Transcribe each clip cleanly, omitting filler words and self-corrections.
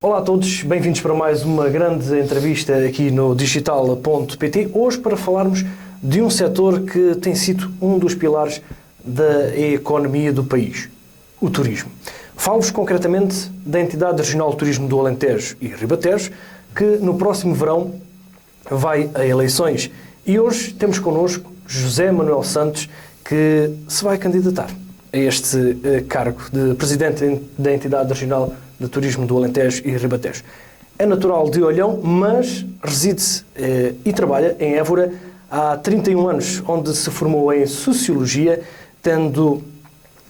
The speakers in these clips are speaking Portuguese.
Olá a todos, bem-vindos para mais uma grande entrevista aqui no Digital.pt. Hoje para falarmos de um setor que tem sido um dos pilares da economia do país, o turismo. Falo-vos concretamente da entidade regional de turismo do Alentejo e Ribatejo, que no próximo verão vai a eleições. E hoje temos connosco José Manuel Santos, que se vai candidatar a este cargo de presidente da entidade regional de turismo do Alentejo e Ribatejo. É natural de Olhão, mas reside e trabalha em Évora há 31 anos, onde se formou em Sociologia, tendo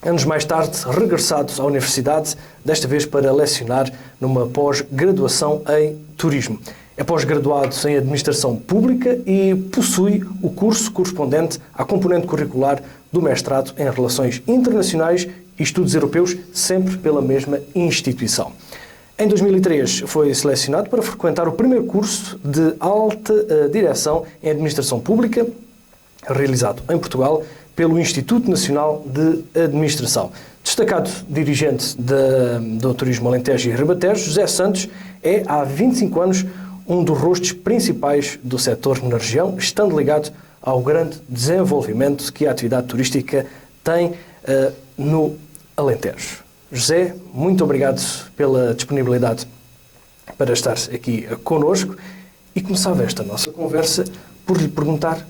anos mais tarde regressado à universidade, desta vez para lecionar numa pós-graduação em Turismo. É pós-graduado em Administração Pública e possui o curso correspondente à componente curricular do mestrado em Relações Internacionais e Estudos Europeus, sempre pela mesma instituição. Em 2003 foi selecionado para frequentar o primeiro curso de alta direção em Administração Pública, realizado em Portugal pelo Instituto Nacional de Administração. Destacado dirigente do Turismo Alentejo e Ribatejo, José Santos é, há 25 anos, um dos rostos principais do setor na região, estando ligado ao grande desenvolvimento que a atividade turística tem no Alentejo. José, muito obrigado pela disponibilidade para estar aqui connosco e começava esta nossa conversa por lhe perguntar,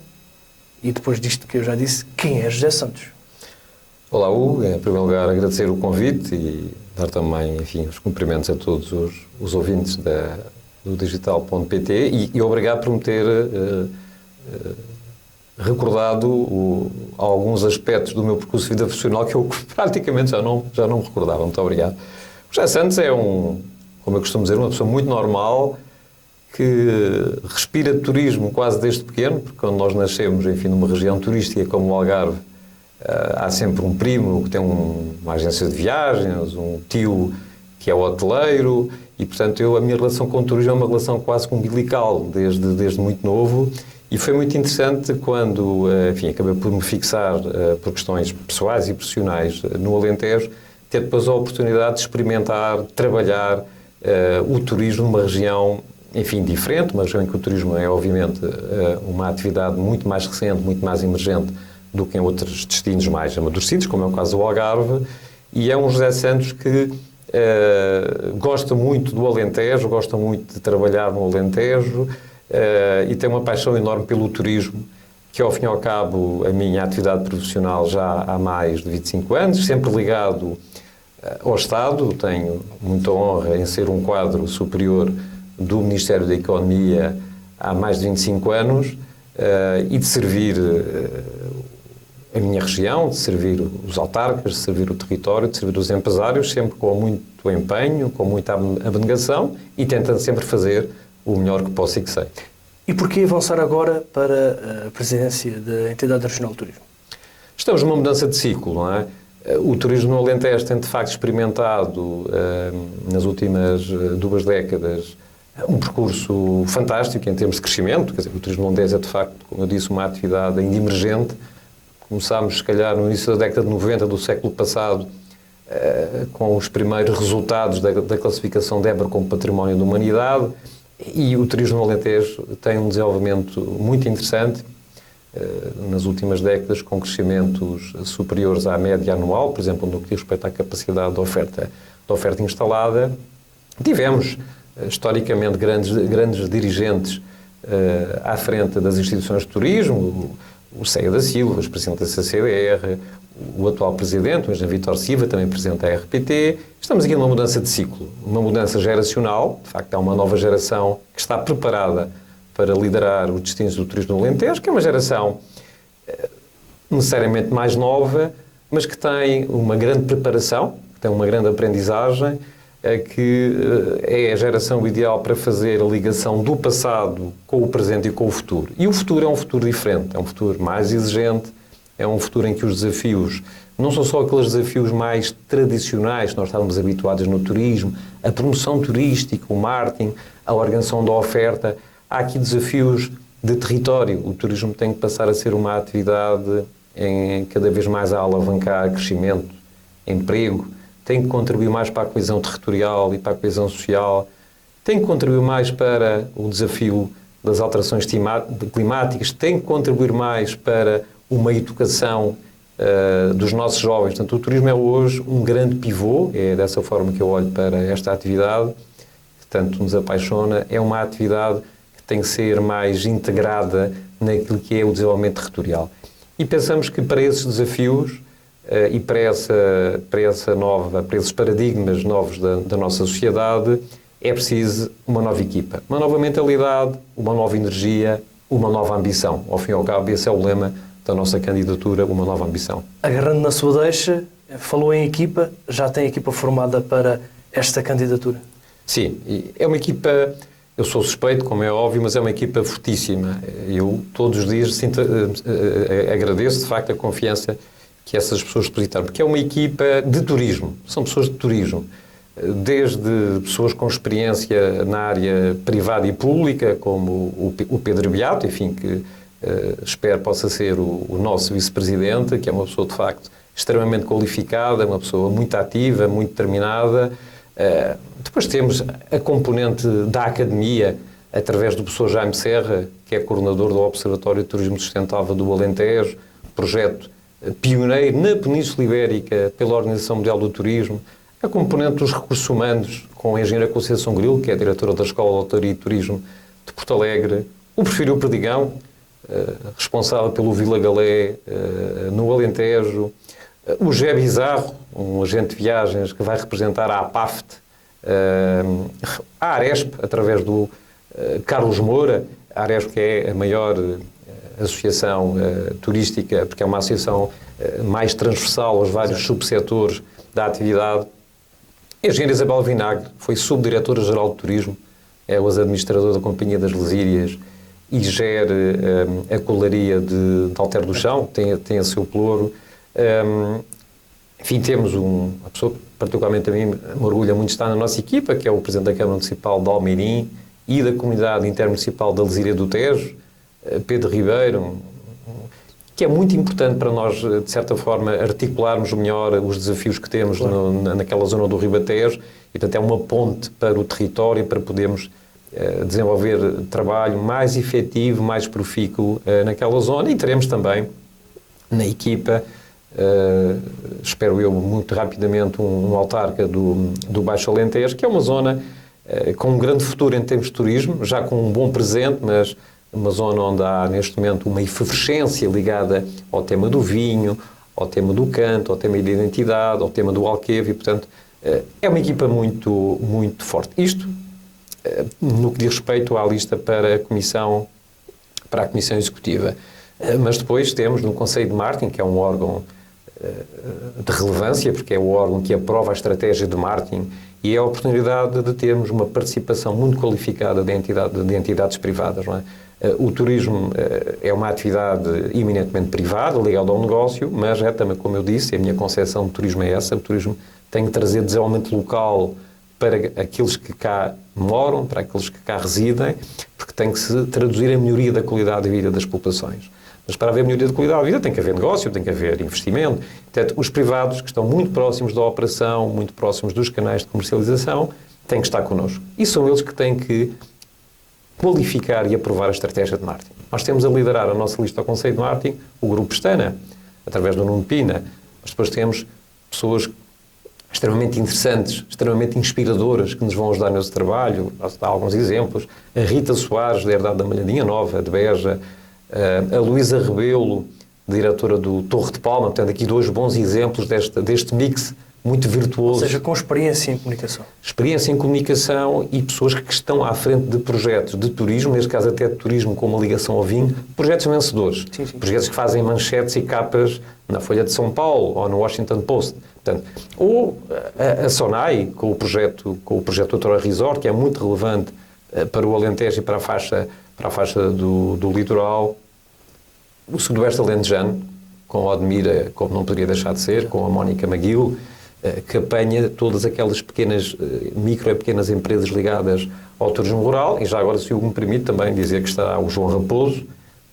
e depois disto que eu já disse, quem é José Santos? Olá, Hugo. Em primeiro lugar, agradecer o convite e dar também, os cumprimentos a todos os ouvintes do Digital.pt e obrigado por me ter recordado alguns aspectos do meu percurso de vida profissional que eu praticamente já não me recordava. Muito obrigado. O José Santos é como eu costumo dizer, uma pessoa muito normal, que respira turismo quase desde pequeno, porque quando nós nascemos, numa região turística como o Algarve, há sempre um primo que tem uma agência de viagens, um tio que é hoteleiro, e portanto a minha relação com o turismo é uma relação quase umbilical desde muito novo. E foi muito interessante quando, acabei por me fixar por questões pessoais e profissionais no Alentejo, ter depois a oportunidade de experimentar, trabalhar o turismo numa região, diferente, uma região em que o turismo é, obviamente, uma atividade muito mais recente, muito mais emergente do que em outros destinos mais amadurecidos, como é o caso do Algarve, e é um José Santos que gosta muito do Alentejo, gosta muito de trabalhar no Alentejo, e tem uma paixão enorme pelo turismo, que ao fim e ao cabo a minha atividade profissional já há mais de 25 anos, sempre ligado ao Estado. Tenho muita honra em ser um quadro superior do Ministério da Economia há mais de 25 anos e de servir a minha região, de servir os autarcas, de servir o território, de servir os empresários, sempre com muito empenho, com muita abnegação e tentando sempre fazer o melhor que posso e que sei. E porquê avançar agora para a presidência da entidade regional de turismo? Estamos numa mudança de ciclo, não é? O turismo no Alentejo tem de facto experimentado nas últimas 2 décadas um percurso fantástico em termos de crescimento. Quer dizer, o turismo holandês é de facto, como eu disse, uma atividade ainda emergente. Começámos, se calhar, no início da década de 90 do século passado, com os primeiros resultados da classificação de Évora como Património da Humanidade, e o turismo no Alentejo tem um desenvolvimento muito interessante nas últimas décadas, com crescimentos superiores à média anual, por exemplo, no que diz respeito à capacidade de oferta instalada. Tivemos, historicamente, grandes dirigentes à frente das instituições de turismo, o Ceia da Silva, presidente da CCDR, o atual presidente, o engenheiro Vítor Silva, também presidente da RPT. Estamos aqui numa mudança de ciclo, uma mudança geracional. De facto, há uma nova geração que está preparada para liderar os destinos do turismo no Alentejo, que é uma geração necessariamente mais nova, mas que tem uma grande preparação, que tem uma grande aprendizagem, que é a geração ideal para fazer a ligação do passado com o presente e com o futuro. E o futuro é um futuro diferente, é um futuro mais exigente, é um futuro em que os desafios não são só aqueles desafios mais tradicionais que nós estávamos habituados no turismo, a promoção turística, o marketing, a organização da oferta. Há aqui desafios de território. O turismo tem que passar a ser uma atividade em cada vez mais a alavancar crescimento, emprego, tem que contribuir mais para a coesão territorial e para a coesão social, tem que contribuir mais para o desafio das alterações climáticas, tem que contribuir mais para uma educação dos nossos jovens. Portanto, o turismo é hoje um grande pivô, é dessa forma que eu olho para esta atividade, que tanto nos apaixona. É uma atividade que tem que ser mais integrada naquilo que é o desenvolvimento territorial. E pensamos que para esses desafios e para esses paradigmas novos da nossa sociedade, é preciso uma nova equipa, uma nova mentalidade, uma nova energia, uma nova ambição. Ao fim e ao cabo, esse é o lema da nossa candidatura, uma nova ambição. Agarrando na sua deixa, falou em equipa, já tem equipa formada para esta candidatura? Sim, é uma equipa, eu sou suspeito, como é óbvio, mas é uma equipa fortíssima. Eu todos os dias agradeço de facto a confiança que essas pessoas depositaram, porque é uma equipa de turismo, são pessoas de turismo, desde pessoas com experiência na área privada e pública, como o Pedro Beato, enfim, que espero possa ser o nosso vice-presidente, que é uma pessoa de facto extremamente qualificada, uma pessoa muito ativa, muito determinada. Depois temos a componente da academia, através do professor Jaime Serra, que é coordenador do Observatório de Turismo Sustentável do Alentejo, projeto pioneiro na Península Ibérica pela Organização Mundial do Turismo. A componente dos recursos humanos, com a engenheira Conceição Grilo, que é a diretora da Escola de Hotelaria e Turismo de Porto Alegre. O Porfírio Perdigão, responsável pelo Vila Galé, no Alentejo. O José Bizarro, um agente de viagens que vai representar a APAFT, a Aresp, através do Carlos Moura. A Aresp, que é a maior associação turística, porque é uma associação mais transversal aos vários subsetores da atividade. A engenheira Isabel Vinagre foi subdiretora-geral de Turismo, é hoje administradora da Companhia das Lesírias e gera a colaria de Alter do Chão, tem a seu pelouro. Enfim, temos uma pessoa que particularmente a mim me orgulha muito de estar na nossa equipa, que é o Presidente da Câmara Municipal de Almeirim e da Comunidade Intermunicipal da Lesíria do Tejo, Pedro Ribeiro, que é muito importante para nós, de certa forma, articularmos melhor os desafios que temos naquela zona do Ribatejo, e, portanto, é uma ponte para o território, para podermos desenvolver trabalho mais efetivo, mais profícuo naquela zona. E teremos também na equipa, espero eu, muito rapidamente, um autarca do Baixo Alentejo, que é uma zona com um grande futuro em termos de turismo, já com um bom presente, mas uma zona onde há, neste momento, uma efervescência ligada ao tema do vinho, ao tema do canto, ao tema da identidade, ao tema do alqueve, e, portanto, é uma equipa muito, muito forte. Isto, no que diz respeito à lista para a Comissão Executiva. Mas depois temos no Conselho de Marketing, que é um órgão de relevância, porque é o órgão que aprova a estratégia de marketing, e é a oportunidade de termos uma participação muito qualificada de entidades privadas, não é? O turismo é uma atividade eminentemente privada, ligada ao negócio, mas é também, como eu disse, a minha concepção de turismo é essa: o turismo tem que trazer desenvolvimento local para aqueles que cá moram, para aqueles que cá residem, porque tem que se traduzir a melhoria da qualidade de vida das populações. Mas para haver melhoria de qualidade de vida tem que haver negócio, tem que haver investimento. Portanto, os privados que estão muito próximos da operação, muito próximos dos canais de comercialização, têm que estar connosco. E são eles que têm que qualificar e aprovar a estratégia de marketing. Nós temos a liderar a nossa lista ao Conselho de Marketing, o Grupo Pestana, através do Nuno Pina, mas depois temos pessoas extremamente interessantes, extremamente inspiradoras, que nos vão ajudar nesse trabalho. Nós dá alguns exemplos. A Rita Soares, da Herdade da Malhadinha Nova, de Beja, a Luísa Rebelo, diretora do Torre de Palma. Portanto, aqui dois bons exemplos deste mix muito virtuoso. Ou seja, com experiência em comunicação. Experiência em comunicação e pessoas que estão à frente de projetos de turismo, neste caso até de turismo com uma ligação ao vinho, projetos vencedores. Sim, sim. Projetos que fazem manchetes e capas na Folha de São Paulo ou no Washington Post. Portanto, ou a Sonai, com o projeto Outrora Resort, que é muito relevante para o Alentejo e para a faixa do litoral. O Sudoeste Alentejano, com a Odmira, como não poderia deixar de ser, com a Mónica Maguil, que apanha todas aquelas micro e pequenas empresas ligadas ao turismo rural. E já agora, se o me permite, também dizer que está o João Raposo,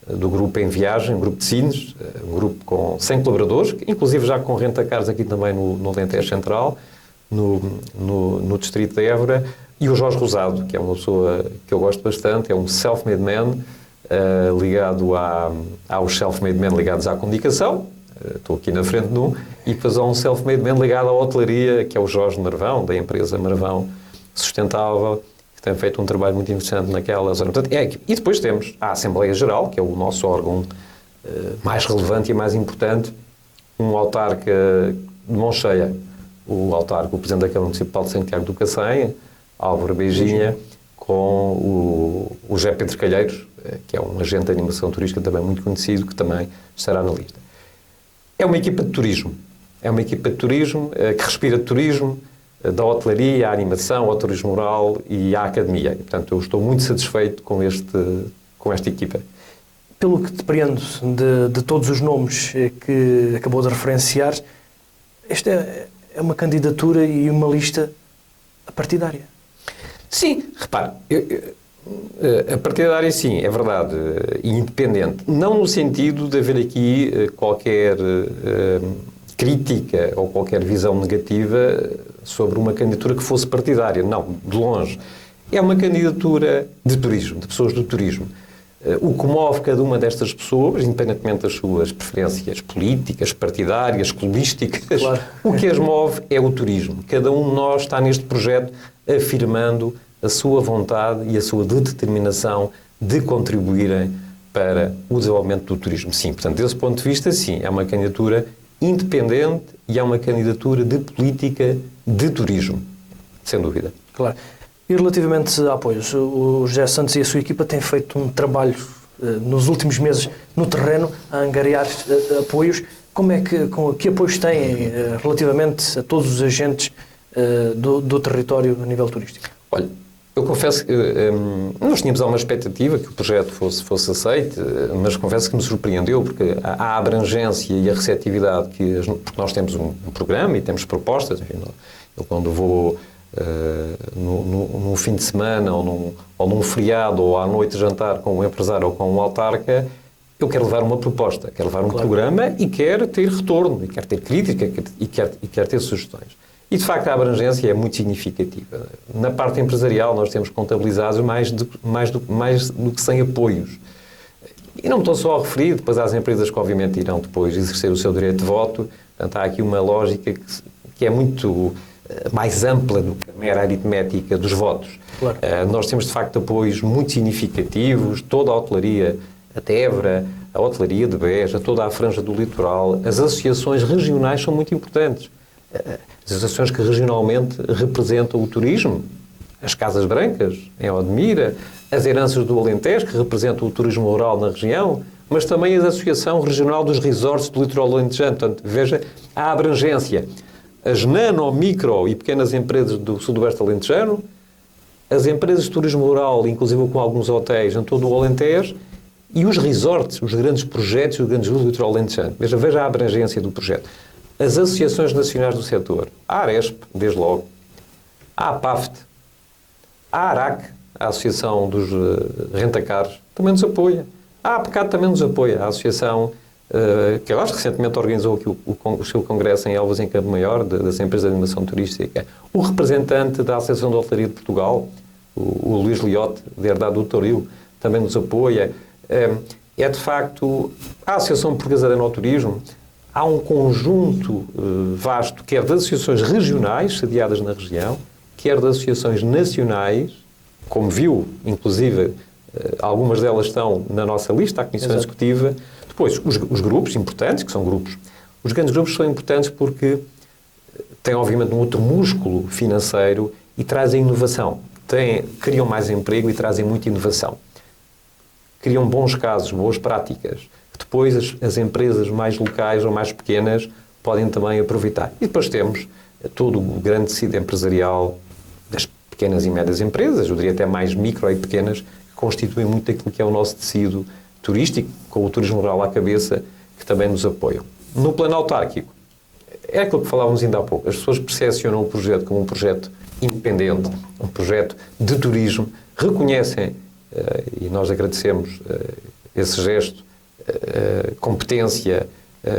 do Grupo Em Viagem, um grupo de Sines, um grupo com 100 colaboradores, inclusive já com renta-cars aqui também no Alentejo Central, no distrito de Évora, e o Jorge Rosado, que é uma pessoa que eu gosto bastante, é um self-made man, ligado aos self-made men ligados à comunicação, estou aqui na frente de um, e depois há um self-made man ligado à hotelaria, que é o Jorge Marvão, da empresa Marvão Sustentável, que tem feito um trabalho muito interessante naquela zona. Portanto, e depois temos a Assembleia Geral, que é o nosso órgão mais relevante e mais importante, um autarca de mão cheia, o Presidente da Câmara Municipal de Santiago do Cacém, Álvaro Beijinha, com o José Pedro Calheiros, que é um agente de animação turística também muito conhecido, que também estará na lista. É uma equipa de turismo. É uma equipa de turismo que respira de turismo, da hotelaria, à animação, ao turismo rural e à academia. E, portanto, eu estou muito satisfeito com esta equipa. Pelo que depreendo de todos os nomes que acabou de referenciar, esta é uma candidatura e uma lista partidária. Sim, repare, a partidária sim, é verdade, e independente. Não no sentido de haver aqui qualquer crítica ou qualquer visão negativa sobre uma candidatura que fosse partidária. Não, de longe. É uma candidatura de turismo, de pessoas do turismo. O que move cada uma destas pessoas, independentemente das suas preferências políticas, partidárias, clubísticas, claro, o que as move é o turismo. Cada um de nós está neste projeto afirmando a sua vontade e a sua determinação de contribuírem para o desenvolvimento do turismo. Sim, portanto, desse ponto de vista, sim, é uma candidatura independente e é uma candidatura de política de turismo, sem dúvida. Claro. E relativamente a apoios, o José Santos e a sua equipa têm feito um trabalho nos últimos meses no terreno a angariar apoios. Que apoios têm relativamente a todos os agentes do território a nível turístico? Olha, eu confesso que nós tínhamos alguma expectativa que o projeto fosse aceito, mas confesso que me surpreendeu, porque a abrangência e a receptividade porque nós temos um programa e temos propostas. Enfim, eu quando vou num fim de semana ou num feriado ou à noite jantar com um empresário ou com um autarca, eu quero levar uma proposta, quero levar um programa e quero ter retorno, e quero ter crítica e quero ter sugestões. E, de facto, a abrangência é muito significativa. Na parte empresarial, nós temos contabilizados mais do que 100 apoios. E não me estou só a referir depois às empresas que, obviamente, irão depois exercer o seu direito de voto. Portanto, há aqui uma lógica que é muito mais ampla do que a mera aritmética dos votos. Claro. Nós temos, de facto, apoios muito significativos. Toda a hotelaria, a Évora, a hotelaria de Beja, toda a franja do litoral. As associações regionais são muito importantes. As associações que regionalmente representam o turismo, as Casas Brancas, em Odmira, as Heranças do Alentejo, que representam o turismo rural na região, mas também a Associação Regional dos Resorts do Litoral Alentejano. Portanto, veja a abrangência. As nano, micro e pequenas empresas do sudoeste alentejano, as empresas de turismo rural, inclusive com alguns hotéis em todo o Alentejo, e os resorts, os grandes projetos, os grandes do Litoral Alentejano. Veja a abrangência do projeto. As associações nacionais do setor, a Aresp, desde logo, a APAFT, a ARAC, a Associação dos Rentacares, também nos apoia. A APCAT também nos apoia, a Associação que eu acho que recentemente organizou aqui o seu congresso em Elvas, em Campo Maior, das empresas de animação turística. O representante da Associação de Hotelaria de Portugal, o Luís Liotte, de Herdade do Toril, também nos apoia. É de facto a Associação Portuguesa de Enoturismo. Há um conjunto vasto, quer das associações regionais, sediadas na região, quer das associações nacionais, como viu, inclusive, algumas delas estão na nossa lista, a Comissão Executiva. Depois, os grupos importantes, que são grupos. Os grandes grupos são importantes porque têm, obviamente, um outro músculo financeiro e trazem inovação. Criam mais emprego e trazem muita inovação. Criam bons casos, boas práticas, que depois as empresas mais locais ou mais pequenas podem também aproveitar. E depois temos todo o grande tecido empresarial das pequenas e médias empresas, eu diria até mais micro e pequenas, que constituem muito aquilo que é o nosso tecido turístico, com o turismo rural à cabeça, que também nos apoiam. No plano autárquico, é aquilo que falávamos ainda há pouco. As pessoas percepcionam o projeto como um projeto independente, um projeto de turismo, reconhecem, e nós agradecemos esse gesto, competência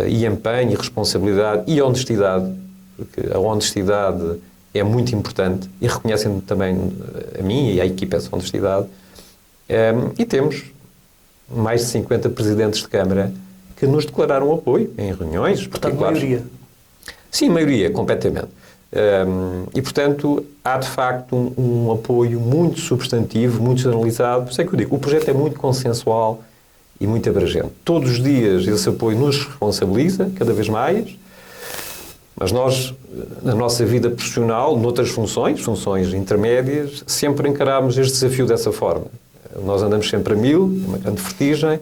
e empenho e responsabilidade e honestidade, porque a honestidade é muito importante e reconhecem também a mim e à equipa dessa universidade. E temos mais de 50 presidentes de Câmara que nos declararam apoio em reuniões. Portanto, maioria. Sim, maioria, completamente. E, portanto, há de facto um apoio muito substantivo, muito generalizado. Por isso é que eu digo, o projeto é muito consensual e muito abrangente. Todos os dias esse apoio nos responsabiliza, cada vez mais, mas nós, na nossa vida profissional, noutras funções intermédias, sempre encaramos este desafio dessa forma. Nós andamos sempre a 1000, uma grande vertigem,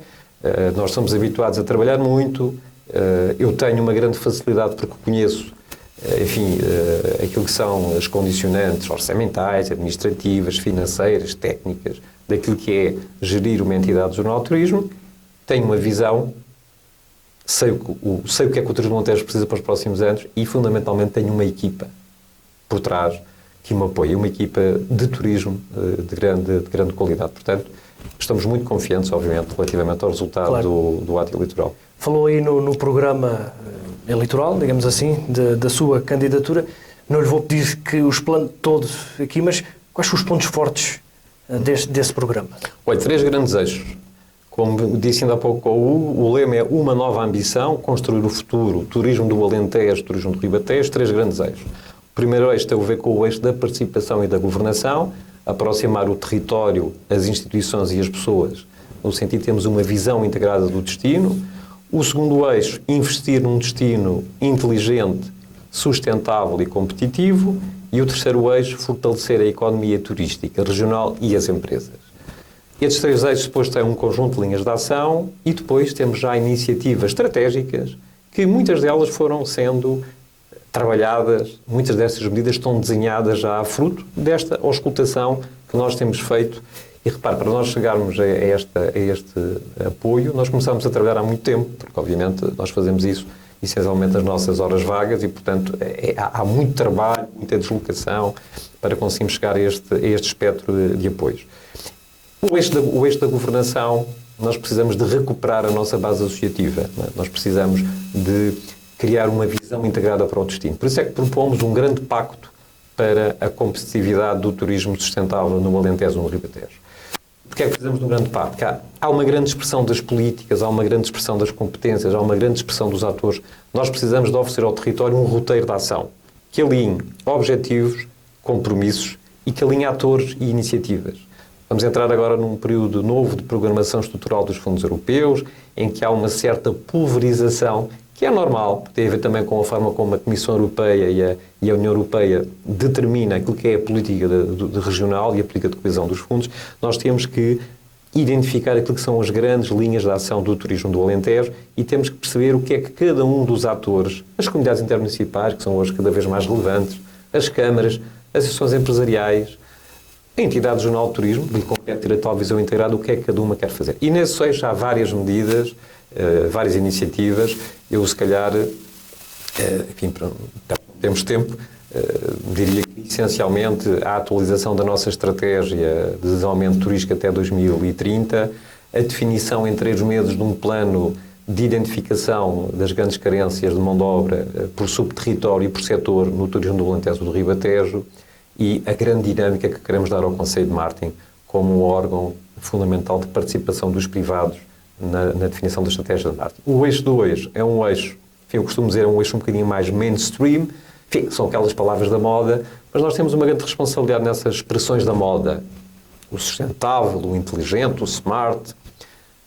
nós somos habituados a trabalhar muito, eu tenho uma grande facilidade porque conheço, enfim, aquilo que são as condicionantes orçamentais, administrativas, financeiras, técnicas, daquilo que é gerir uma entidade de jornal de turismo, tenho uma visão, sei o que é que o Turismo Alentejo precisa para os próximos anos e, fundamentalmente, tenho uma equipa por trás que me apoia, uma equipa de turismo de grande qualidade. Portanto, estamos muito confiantes, obviamente, relativamente ao resultado do ato eleitoral. Falou aí no programa eleitoral, digamos assim, da sua candidatura. Não lhe vou pedir que os plane todos aqui, mas quais são os pontos fortes desse programa? Olha, 3 grandes eixos. Como disse ainda há pouco ao Hugo, o lema é uma nova ambição, construir o futuro, turismo do Alentejo, turismo do Ribatejo, 3 grandes eixos. O primeiro eixo tem a ver com o eixo da participação e da governação, aproximar o território, as instituições e as pessoas, no sentido de termos uma visão integrada do destino. O segundo eixo, investir num destino inteligente, sustentável e competitivo. E o terceiro eixo, fortalecer a economia turística regional e as empresas. Estes 3 eixos depois têm um conjunto de linhas de ação e depois temos já iniciativas estratégicas que muitas delas foram sendo trabalhadas, muitas dessas medidas estão desenhadas já a fruto desta auscultação que nós temos feito. E repare, para nós chegarmos a este apoio, nós começámos a trabalhar há muito tempo, porque obviamente nós fazemos isso essencialmente nas nossas horas vagas e, portanto, há muito trabalho, muita deslocação para conseguirmos chegar a este espectro de apoios. O eixo da governação, nós precisamos de recuperar a nossa base associativa. Não é? Nós precisamos de criar uma visão integrada para o destino. Por isso é que propomos um grande pacto para a competitividade do turismo sustentável no Alentejo e no Ribatejo. Porquê é que precisamos de um grande pacto? Há uma grande expressão das políticas, há uma grande expressão das competências, há uma grande expressão dos atores. Nós precisamos de oferecer ao território um roteiro de ação que alinhe objetivos, compromissos e que alinhe atores e iniciativas. Vamos entrar agora num período novo de programação estrutural dos fundos europeus, em que há uma certa pulverização, que é normal, tem a ver também com a forma como a Comissão Europeia e a União Europeia determina aquilo que é a política de regional e a política de coesão dos fundos. Nós temos que identificar aquilo que são as grandes linhas de ação do turismo do Alentejo e temos que perceber o que é que cada um dos atores, as comunidades intermunicipais, que são hoje cada vez mais relevantes, as câmaras, as associações empresariais, a entidade regional de turismo, lhe compete ter a tal visão integrada, o que é que cada uma quer fazer. E nesse eixo há várias medidas, várias iniciativas. Eu, se calhar, enfim, temos tempo, diria que, essencialmente, a atualização da nossa estratégia de desenvolvimento turístico até 2030, a definição em 3 meses de um plano de identificação das grandes carências de mão de obra por subterritório e por setor no turismo do Alentejo e do Ribatejo, e a grande dinâmica que queremos dar ao Conselho de Martim como um órgão fundamental de participação dos privados na definição da estratégia de Martim. O eixo 2 é um eixo, enfim, eu costumo dizer, é um eixo um bocadinho mais mainstream, enfim, são aquelas palavras da moda, mas nós temos uma grande responsabilidade nessas expressões da moda. O sustentável, o inteligente, o smart,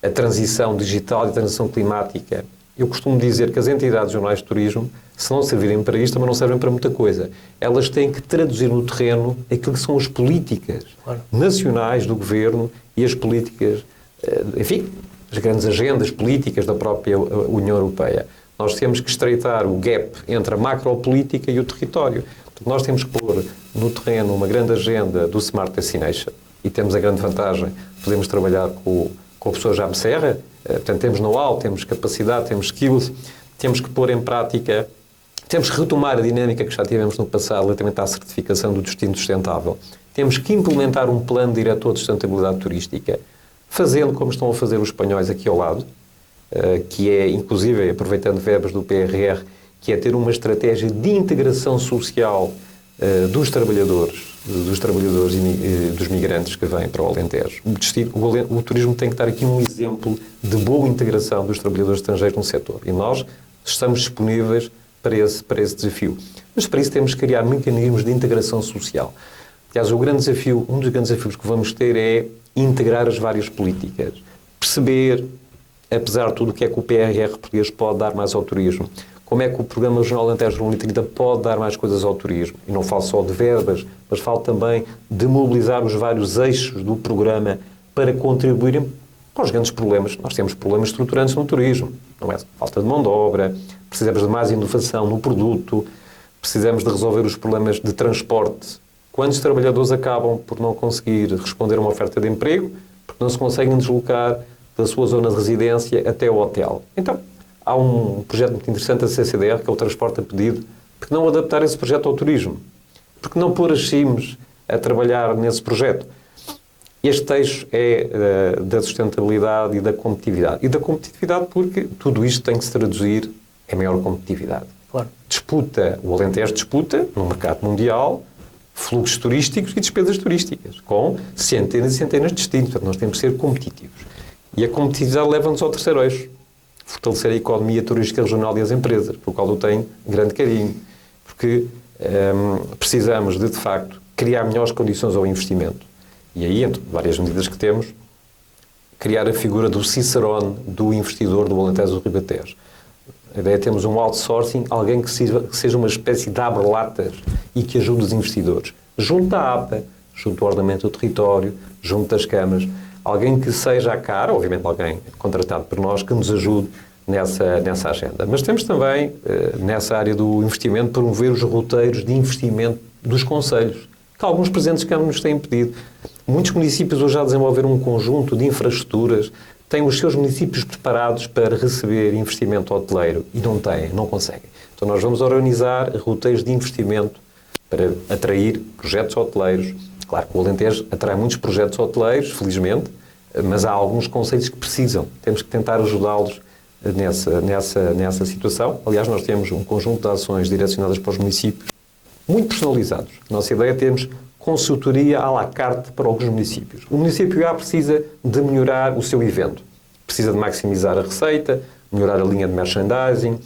a transição digital e a transição climática. Eu costumo dizer que as entidades jornais de turismo, se não servirem para isto, também não servem para muita coisa. Elas têm que traduzir no terreno aquilo que são as políticas nacionais do governo e as políticas, enfim, as grandes agendas políticas da própria União Europeia. Nós temos que estreitar o gap entre a macropolítica e o território. Portanto, nós temos que pôr no terreno uma grande agenda do Smart Destination e temos a grande vantagem de podermos trabalhar com o professor Jaime Serra. Portanto, temos know-how, temos capacidade, temos skills, temos que pôr em prática, temos que retomar a dinâmica que já tivemos no passado relativamente à certificação do destino sustentável. Temos que implementar um plano diretor de sustentabilidade turística, fazendo como estão a fazer os espanhóis aqui ao lado, que é, inclusive, aproveitando verbas do PRR, que é ter uma estratégia de integração social dos trabalhadores e dos migrantes que vêm para o Alentejo. O turismo tem que dar aqui um exemplo de boa integração dos trabalhadores estrangeiros no setor. E nós estamos disponíveis para esse desafio. Mas para isso temos que criar mecanismos de integração social. Aliás, um dos grandes desafios que vamos ter é integrar as várias políticas. Perceber, apesar de tudo, o que é que o PRR português pode dar mais ao turismo. Como é que o Programa Regional Alentejo 2030 pode dar mais coisas ao turismo. E não falo só de verbas, mas falo também de mobilizar os vários eixos do programa para contribuírem para os grandes problemas. Nós temos problemas estruturantes no turismo. Não é? Falta de mão de obra, precisamos de mais inovação no produto, precisamos de resolver os problemas de transporte. Quantos trabalhadores acabam por não conseguir responder a uma oferta de emprego porque não se conseguem deslocar da sua zona de residência até o hotel? Então, há um projeto muito interessante da CCDR, que é o transporte a pedido. Porque não adaptar esse projeto ao turismo? Porque não pôr as CIMs a trabalhar nesse projeto? Este eixo é da sustentabilidade e da competitividade. E da competitividade porque tudo isto tem que se traduzir em maior competitividade. Claro. O Alentejo disputa no mercado mundial fluxos turísticos e despesas turísticas, com centenas e centenas de destinos. Portanto, nós temos que ser competitivos. E a competitividade leva-nos ao terceiro eixo. Fortalecer a economia turística regional e as empresas, pelo qual eu tenho grande carinho. Porque precisamos de facto, criar melhores condições ao investimento. E aí, entre várias medidas que temos, criar a figura do cicerone do investidor do Alentejo do Ribatejo. A ideia é termos um outsourcing, alguém que seja uma espécie de abre-latas e que ajude os investidores. Junto à APA, junto ao ordenamento do território, junto das câmaras. Alguém que seja a cara, obviamente alguém contratado por nós, que nos ajude nessa agenda. Mas temos também, nessa área do investimento, promover os roteiros de investimento dos concelhos, que alguns presidentes de Câmara nos têm pedido. Muitos municípios hoje já desenvolveram um conjunto de infraestruturas, têm os seus municípios preparados para receber investimento hoteleiro e não conseguem. Então nós vamos organizar roteiros de investimento para atrair projetos hoteleiros. Claro que o Alentejo atrai muitos projetos hoteleiros, felizmente, mas há alguns concelhos que precisam. Temos que tentar ajudá-los nessa situação. Aliás, nós temos um conjunto de ações direcionadas para os municípios, muito personalizados. A nossa ideia é termos consultoria à la carte para alguns municípios. O município A precisa de melhorar o seu evento. Precisa de maximizar a receita, melhorar a linha de merchandising,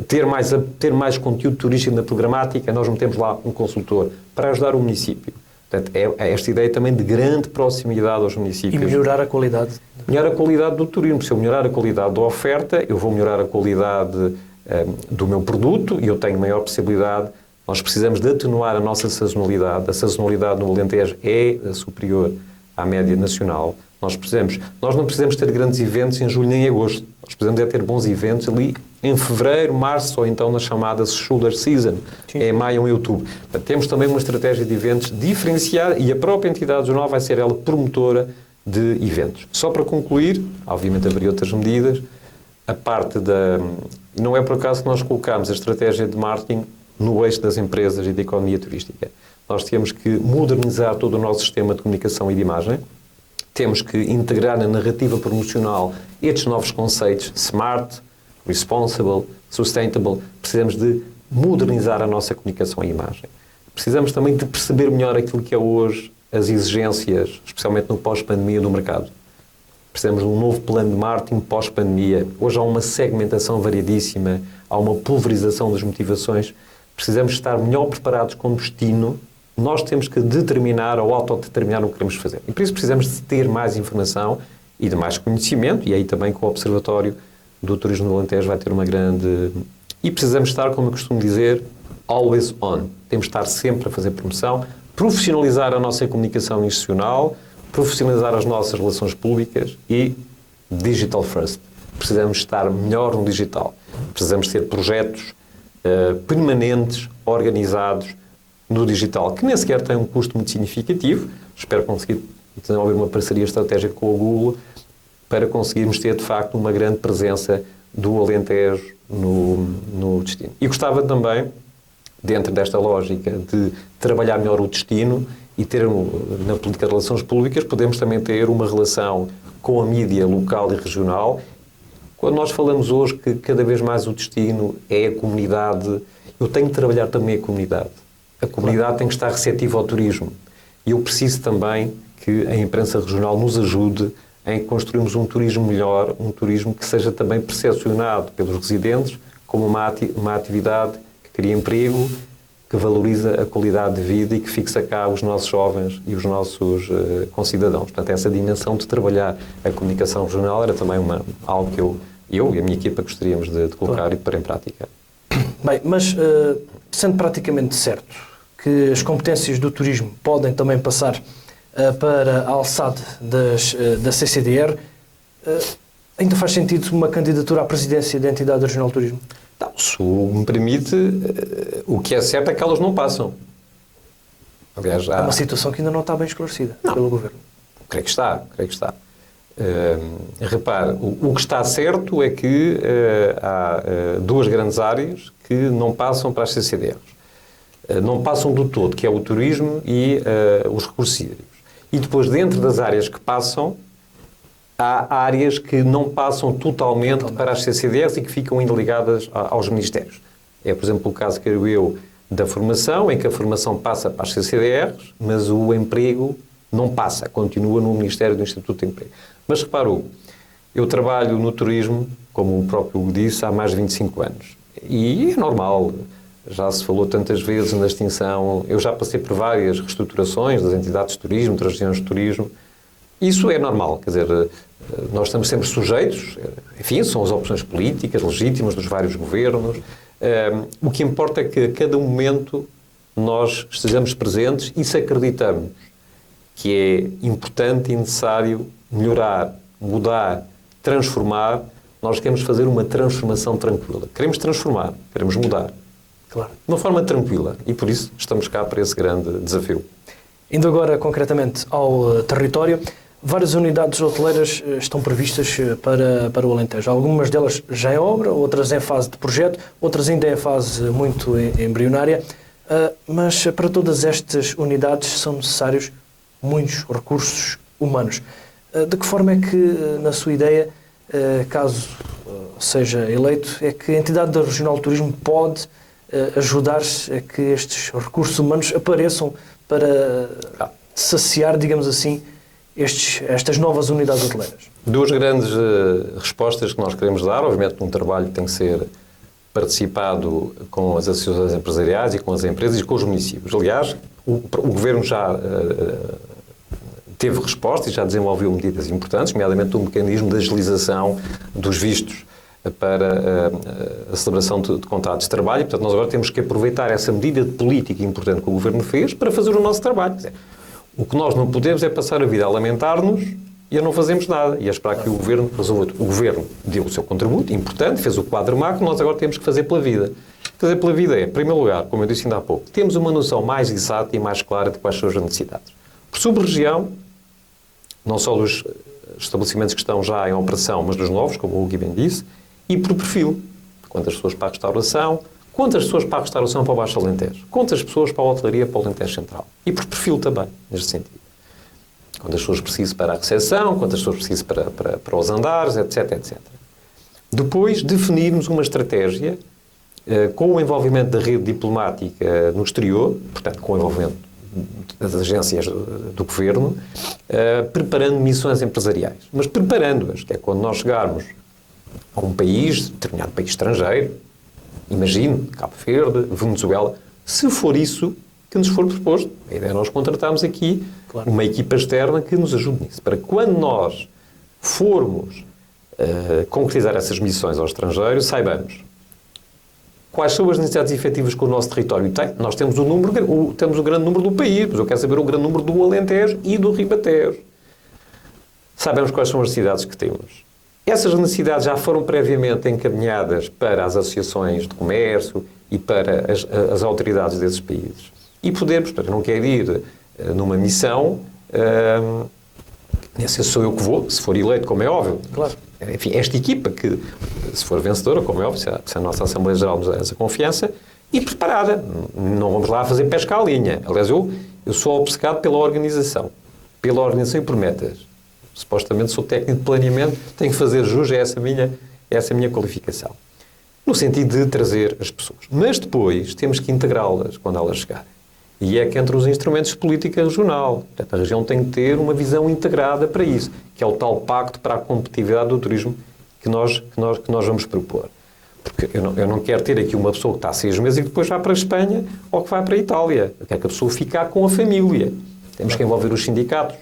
ter mais conteúdo turístico na programática. Nós metemos lá um consultor para ajudar o município. Portanto, é esta ideia também de grande proximidade aos municípios. E melhorar a qualidade. Melhorar a qualidade do turismo. Se eu melhorar a qualidade da oferta, eu vou melhorar a qualidade do meu produto e eu tenho maior possibilidade. Nós precisamos de atenuar a nossa sazonalidade. A sazonalidade no Alentejo é superior à média nacional. Nós não precisamos ter grandes eventos em julho nem em agosto. Nós precisamos ter bons eventos ali em fevereiro, março ou então na chamada shoulder season, em maio ou em outubro. Portanto, temos também uma estratégia de eventos diferenciada e a própria entidade regional vai ser ela promotora de eventos. Só para concluir, obviamente haveria outras medidas, a parte da... Não é por acaso que nós colocamos a estratégia de marketing no eixo das empresas e da economia turística. Nós temos que modernizar todo o nosso sistema de comunicação e de imagem, temos que integrar na narrativa promocional estes novos conceitos, smart, responsible, sustainable. Precisamos de modernizar a nossa comunicação e imagem. Precisamos também de perceber melhor aquilo que é hoje as exigências, especialmente no pós-pandemia do mercado. Precisamos de um novo plano de marketing pós-pandemia. Hoje há uma segmentação variadíssima, há uma pulverização das motivações. Precisamos estar melhor preparados como destino. Nós temos que determinar ou autodeterminar o que queremos fazer. E por isso precisamos de ter mais informação e de mais conhecimento, e aí também com o Observatório do Turismo do Alentejo vai ter uma grande... E precisamos estar, como eu costumo dizer, always on. Temos de estar sempre a fazer promoção, profissionalizar a nossa comunicação institucional, profissionalizar as nossas relações públicas e digital first. Precisamos estar melhor no digital. Precisamos ter projetos permanentes, organizados no digital, que nem sequer tem um custo muito significativo. Espero conseguir desenvolver uma parceria estratégica com o Google para conseguirmos ter, de facto, uma grande presença do Alentejo no destino. E gostava também, dentro desta lógica de trabalhar melhor o destino e ter, na política de relações públicas, podemos também ter uma relação com a mídia local e regional. Quando nós falamos hoje que cada vez mais o destino é a comunidade, eu tenho de trabalhar também a comunidade. A comunidade tem que estar receptiva ao turismo. E eu preciso também que a imprensa regional nos ajude em construirmos um turismo melhor, um turismo que seja também percepcionado pelos residentes como uma atividade que cria emprego, que valoriza a qualidade de vida e que fixa cá os nossos jovens e os nossos concidadãos. Portanto, essa dimensão de trabalhar a comunicação regional era também algo que eu e a minha equipa gostaríamos de colocar e de pôr em prática. Bem, mas sendo praticamente certo que as competências do turismo podem também passar para a alçada da CCDR, ainda faz sentido uma candidatura à presidência da entidade regional de turismo? Não, se me permite, o que é certo é que elas não passam. Aliás, há uma situação que ainda não está bem esclarecida pelo Governo. Creio que está. Repare, o que está certo é que há duas grandes áreas que não passam para as CCDRs. Não passam do todo, que é o turismo e os recursos hídricos. E depois, dentro das áreas que passam, há áreas que não passam totalmente para as CCDRs e que ficam ainda ligadas aos ministérios. É, por exemplo, o caso, creio eu, da formação, em que a formação passa para as CCDRs, mas o emprego não passa, continua no Ministério do Instituto de Emprego. Mas reparou, eu trabalho no turismo, como o próprio Hugo disse, há mais de 25 anos. E é normal, já se falou tantas vezes na extinção, eu já passei por várias reestruturações das entidades de turismo, das regiões de turismo. Isso é normal, quer dizer, nós estamos sempre sujeitos, enfim, são as opções políticas legítimas dos vários governos. O que importa é que a cada momento nós estejamos presentes e se acreditamos que é importante e necessário melhorar, mudar, transformar, nós queremos fazer uma transformação tranquila. Queremos transformar, queremos mudar. Claro. De uma forma tranquila. E por isso estamos cá para esse grande desafio. Indo agora concretamente ao território, várias unidades hoteleiras estão previstas para o Alentejo. Algumas delas já em obra, outras em fase de projeto, outras ainda em fase muito embrionária. Mas para todas estas unidades são necessários muitos recursos humanos. De que forma é que, na sua ideia, caso seja eleito, é que a entidade da Regional de Turismo pode ajudar-se a que estes recursos humanos apareçam para saciar, digamos assim, estas novas unidades hoteleiras? Duas grandes respostas que nós queremos dar. Obviamente, um trabalho que tem que ser participado com as associações empresariais e com as empresas e com os municípios. Aliás, o Governo já teve resposta e já desenvolveu medidas importantes, nomeadamente um mecanismo de agilização dos vistos para a celebração de contratos de trabalho. Portanto, nós agora temos que aproveitar essa medida de política importante que o Governo fez para fazer o nosso trabalho. Quer dizer, o que nós não podemos é passar a vida a lamentar-nos e a não fazermos nada e a esperar que o Governo resolva. O Governo deu o seu contributo, importante, fez o quadro macro, nós agora temos que fazer pela vida. Fazer pela vida é, em primeiro lugar, como eu disse ainda há pouco, temos uma noção mais exata e mais clara de quais são as necessidades. Por sub-região, não só dos estabelecimentos que estão já em operação, mas dos novos, como o Hugo bem disse, e por perfil. Quantas pessoas para a restauração, quantas pessoas para a restauração para o Baixo Alentejo, quantas pessoas para a hotelaria para o Alentejo Central. E por perfil também, neste sentido. Quantas pessoas preciso para a recepção, quantas pessoas preciso para os andares, etc, etc. Depois, definirmos uma estratégia com o envolvimento da rede diplomática no exterior, portanto, com o envolvimento das agências do Governo, preparando missões empresariais. Mas preparando-as, que é quando nós chegarmos a um país, determinado país estrangeiro, imagino, Cabo Verde, Venezuela, se for isso que nos for proposto, a ideia é nós contratarmos aqui uma equipa externa que nos ajude nisso, para que quando nós formos concretizar essas missões ao estrangeiro, saibamos quais são as necessidades efetivas que o nosso território tem. Nós temos temos o grande número do país, mas eu quero saber o grande número do Alentejo e do Ribatejo. Sabemos quais são as necessidades que temos. Essas necessidades já foram previamente encaminhadas para as associações de comércio e para as autoridades desses países. E podemos, eu não quero ir numa missão, se sou eu que vou, se for eleito, como é óbvio. Claro. Enfim, esta equipa que, se for vencedora, como é óbvio, se a nossa Assembleia Geral nos dá essa confiança, e preparada. Não vamos lá fazer pesca à linha. Aliás, eu sou obcecado pela organização e por metas. Supostamente sou técnico de planeamento, tenho que fazer jus a essa minha qualificação. No sentido de trazer as pessoas. Mas depois temos que integrá-las quando elas chegarem. E é que entre os instrumentos de política regional. Portanto, a região tem que ter uma visão integrada para isso, que é o tal pacto para a competitividade do turismo que nós vamos propor. Porque eu não quero ter aqui uma pessoa que está 6 meses e que depois vai para a Espanha ou que vai para a Itália. Eu quero que a pessoa fique com a família. Temos que envolver os sindicatos.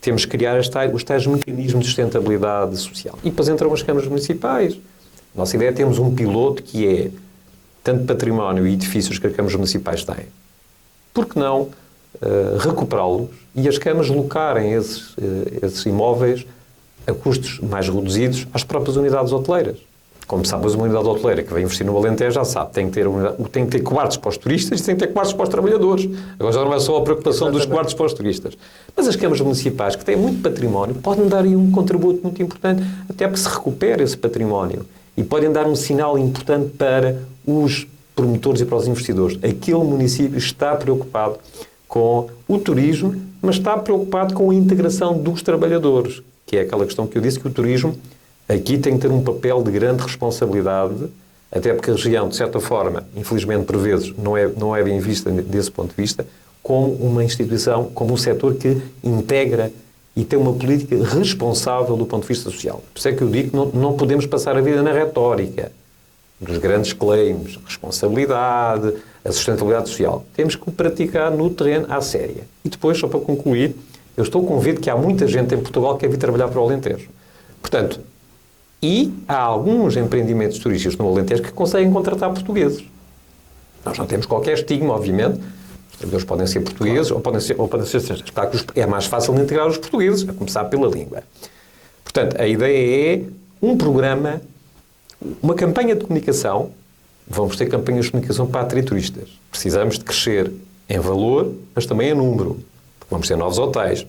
Temos que criar os tais mecanismos de sustentabilidade social. E depois entram as câmaras municipais. Nossa ideia é termos um piloto que é tanto património e edifícios que as câmaras municipais têm. Por que não recuperá-los e as câmaras locarem esses imóveis a custos mais reduzidos às próprias unidades hoteleiras? Como sabe, uma unidade hoteleira que vai investir no Alentejo já sabe, tem que ter quartos para os turistas e tem que ter quartos para os trabalhadores. Agora já não é só a preocupação dos quartos para os turistas. Mas as câmaras municipais, que têm muito património, podem dar aí um contributo muito importante, até porque se recupera esse património. E podem dar um sinal importante para os promotores e para os investidores. Aquele município está preocupado com o turismo, mas está preocupado com a integração dos trabalhadores, que é aquela questão que eu disse, que o turismo aqui tem que ter um papel de grande responsabilidade, até porque a região, de certa forma, infelizmente por vezes, não é bem vista desse ponto de vista, como uma instituição, como um setor que integra e tem uma política responsável do ponto de vista social. Por isso é que eu digo que não podemos passar a vida na retórica dos grandes claims, responsabilidade, a sustentabilidade social. Temos que o praticar no terreno à séria. E depois, só para concluir, eu estou convicto que há muita gente em Portugal que quer vir trabalhar para o Alentejo. Portanto, e há alguns empreendimentos turísticos no Alentejo que conseguem contratar portugueses. Nós não temos qualquer estigma, obviamente. Os trabalhadores podem ser portugueses, claro, ou podem ser estrangeiros. Claro que é mais fácil de integrar os portugueses, a começar pela língua. Portanto, a ideia é um programa, uma campanha de comunicação. Vamos ter campanhas de comunicação para atrair turistas. Precisamos de crescer em valor, mas também em número. Porque vamos ter novos hotéis.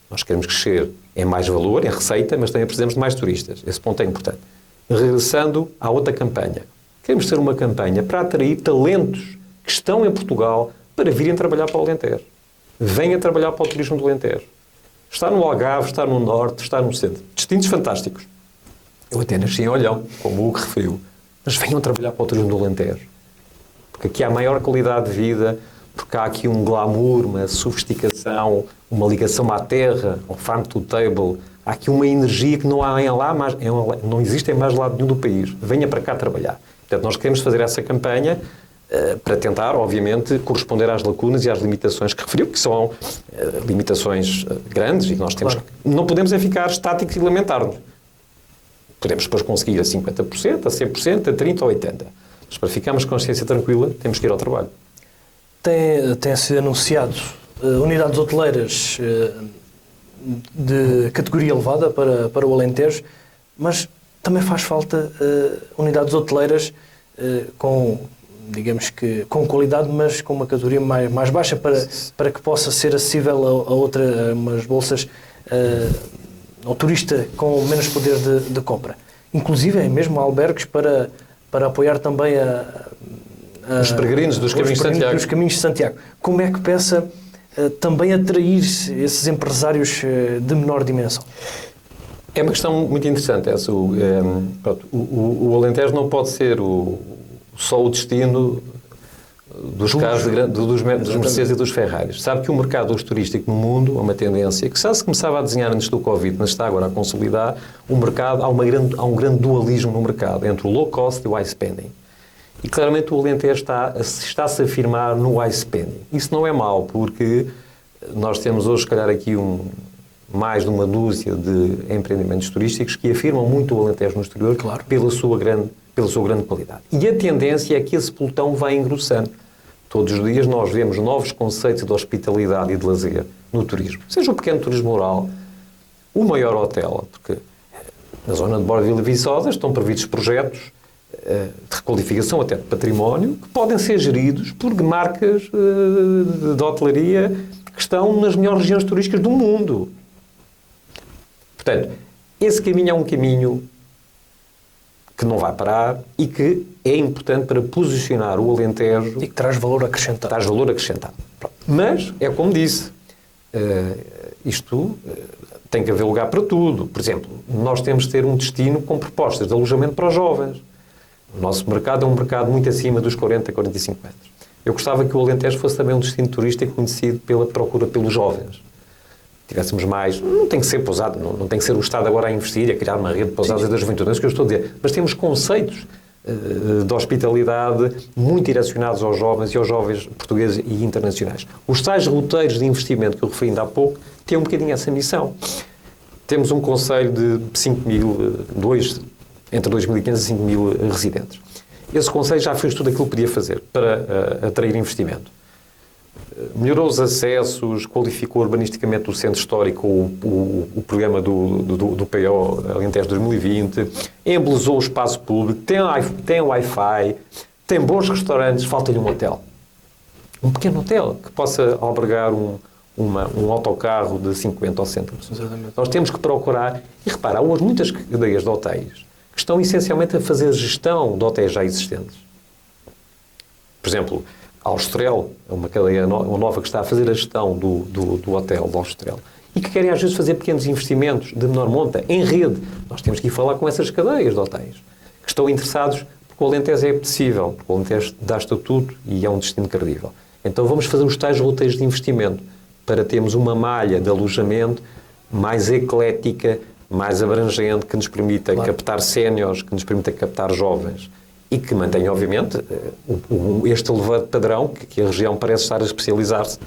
Nós queremos crescer em mais valor, em receita, mas também precisamos de mais turistas. Esse ponto é importante. Regressando à outra campanha. Queremos ter uma campanha para atrair talentos que estão em Portugal para virem trabalhar para o Alentejo. Venha trabalhar para o turismo do Alentejo. Está no Algarve, está no Norte, está no Centro. Destinos fantásticos. Eu até nasci em Olhão, como o Hugo referiu. Mas venham trabalhar para o turismo do Alentejo. Porque aqui há maior qualidade de vida, porque há aqui um glamour, uma sofisticação, uma ligação à terra, ao farm to table. Há aqui uma energia que não há não existe em mais lado nenhum do país. Venha para cá trabalhar. Portanto, nós queremos fazer essa campanha para tentar, obviamente, corresponder às lacunas e às limitações que referiu, que são limitações grandes e que nós temos. Claro. Não podemos ficar estáticos e lamentar-nos. Podemos depois conseguir a 50%, a 100%, a 30% ou a 80%. Mas para ficarmos com a consciência tranquila, temos que ir ao trabalho. Tem sido anunciado unidades hoteleiras de categoria elevada para o Alentejo, mas também faz falta unidades hoteleiras com, digamos que, com qualidade, mas com uma categoria mais baixa para que possa ser acessível a umas bolsas ao turista com menos poder de compra. Inclusive, mesmo albergues para apoiar também os peregrinos dos caminhos de Santiago. Como é que pensa também atrair esses empresários de menor dimensão? É uma questão muito interessante essa. O Alentejo não pode ser só o destino dos carros dos Mercedes e dos Ferraris. Sabe que o mercado turístico no mundo é uma tendência que já se começava a desenhar antes do Covid, mas está agora a consolidar o mercado. Há um grande dualismo no mercado entre o low cost e o high spending. E claramente o Alentejo está-se a afirmar no high spending. Isso não é mau, porque nós temos hoje, se calhar, aqui mais de uma dúzia de empreendimentos turísticos que afirmam muito o Alentejo no exterior, claro, pela sua grande qualidade. E a tendência é que esse pelotão vai engrossando. Todos os dias nós vemos novos conceitos de hospitalidade e de lazer no turismo. Seja o pequeno turismo rural, o maior hotel, porque na zona de Borda Vila Viçosa estão previstos projetos de requalificação até de património que podem ser geridos por marcas de hotelaria que estão nas melhores regiões turísticas do mundo. Portanto, esse caminho é um caminho que não vai parar e que é importante para posicionar o Alentejo. E que traz valor acrescentado. Traz valor acrescentado. Mas, é como disse, isto tem que haver lugar para tudo. Por exemplo, nós temos de ter um destino com propostas de alojamento para os jovens. O nosso mercado é um mercado muito acima dos 40 a 45 anos. Eu gostava que o Alentejo fosse também um destino turístico conhecido pela procura pelos jovens. Tivéssemos mais... Não tem que ser pousado, não tem que ser o Estado agora a investir e a criar uma rede de pousadas da juventude, não é isso que eu estou a dizer. Mas temos conceitos de hospitalidade muito direcionados aos jovens e aos jovens portugueses e internacionais. Os tais roteiros de investimento que eu referi ainda há pouco têm um bocadinho essa missão. Temos um concelho de 5 mil, entre 2.500 e 5 mil residentes. Esse concelho já fez tudo aquilo que podia fazer para atrair investimento. Melhorou os acessos, qualificou urbanisticamente o centro histórico, o programa do PO Alentejo 2020, embelezou o espaço público, tem Wi-Fi, tem bons restaurantes, falta-lhe um hotel. Um pequeno hotel que possa albergar um autocarro de 50 ou 60 pessoas. Exatamente. Nós temos que procurar, e repara, há hoje muitas cadeias de hotéis que estão essencialmente a fazer gestão de hotéis já existentes. Por exemplo, a Austrel é uma cadeia nova que está a fazer a gestão do hotel de Austrel e que querem às vezes fazer pequenos investimentos de menor monta em rede. Nós temos que ir falar com essas cadeias de hotéis que estão interessados porque o Alentejo é apetecível, porque o Alentejo dá estatuto e é um destino credível. Então vamos fazer os tais roteiros de investimento para termos uma malha de alojamento mais eclética, mais abrangente, que nos permita captar séniores, que nos permita captar jovens e que mantenha, obviamente, este elevado padrão que a região parece estar a especializar-se,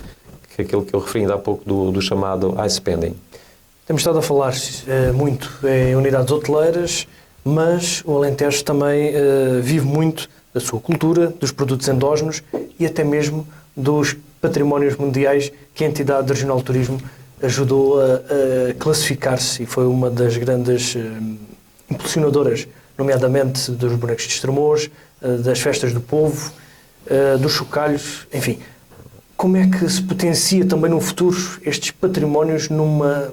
que é aquilo que eu referi ainda há pouco do chamado high spending. Temos estado a falar muito em unidades hoteleiras, mas o Alentejo também vive muito da sua cultura, dos produtos endógenos e até mesmo dos patrimónios mundiais que a entidade regional de turismo ajudou a classificar-se e foi uma das grandes impulsionadoras, nomeadamente dos bonecos de Estremoz, das festas do povo, dos chocalhos, enfim. Como é que se potencia também no futuro estes patrimónios numa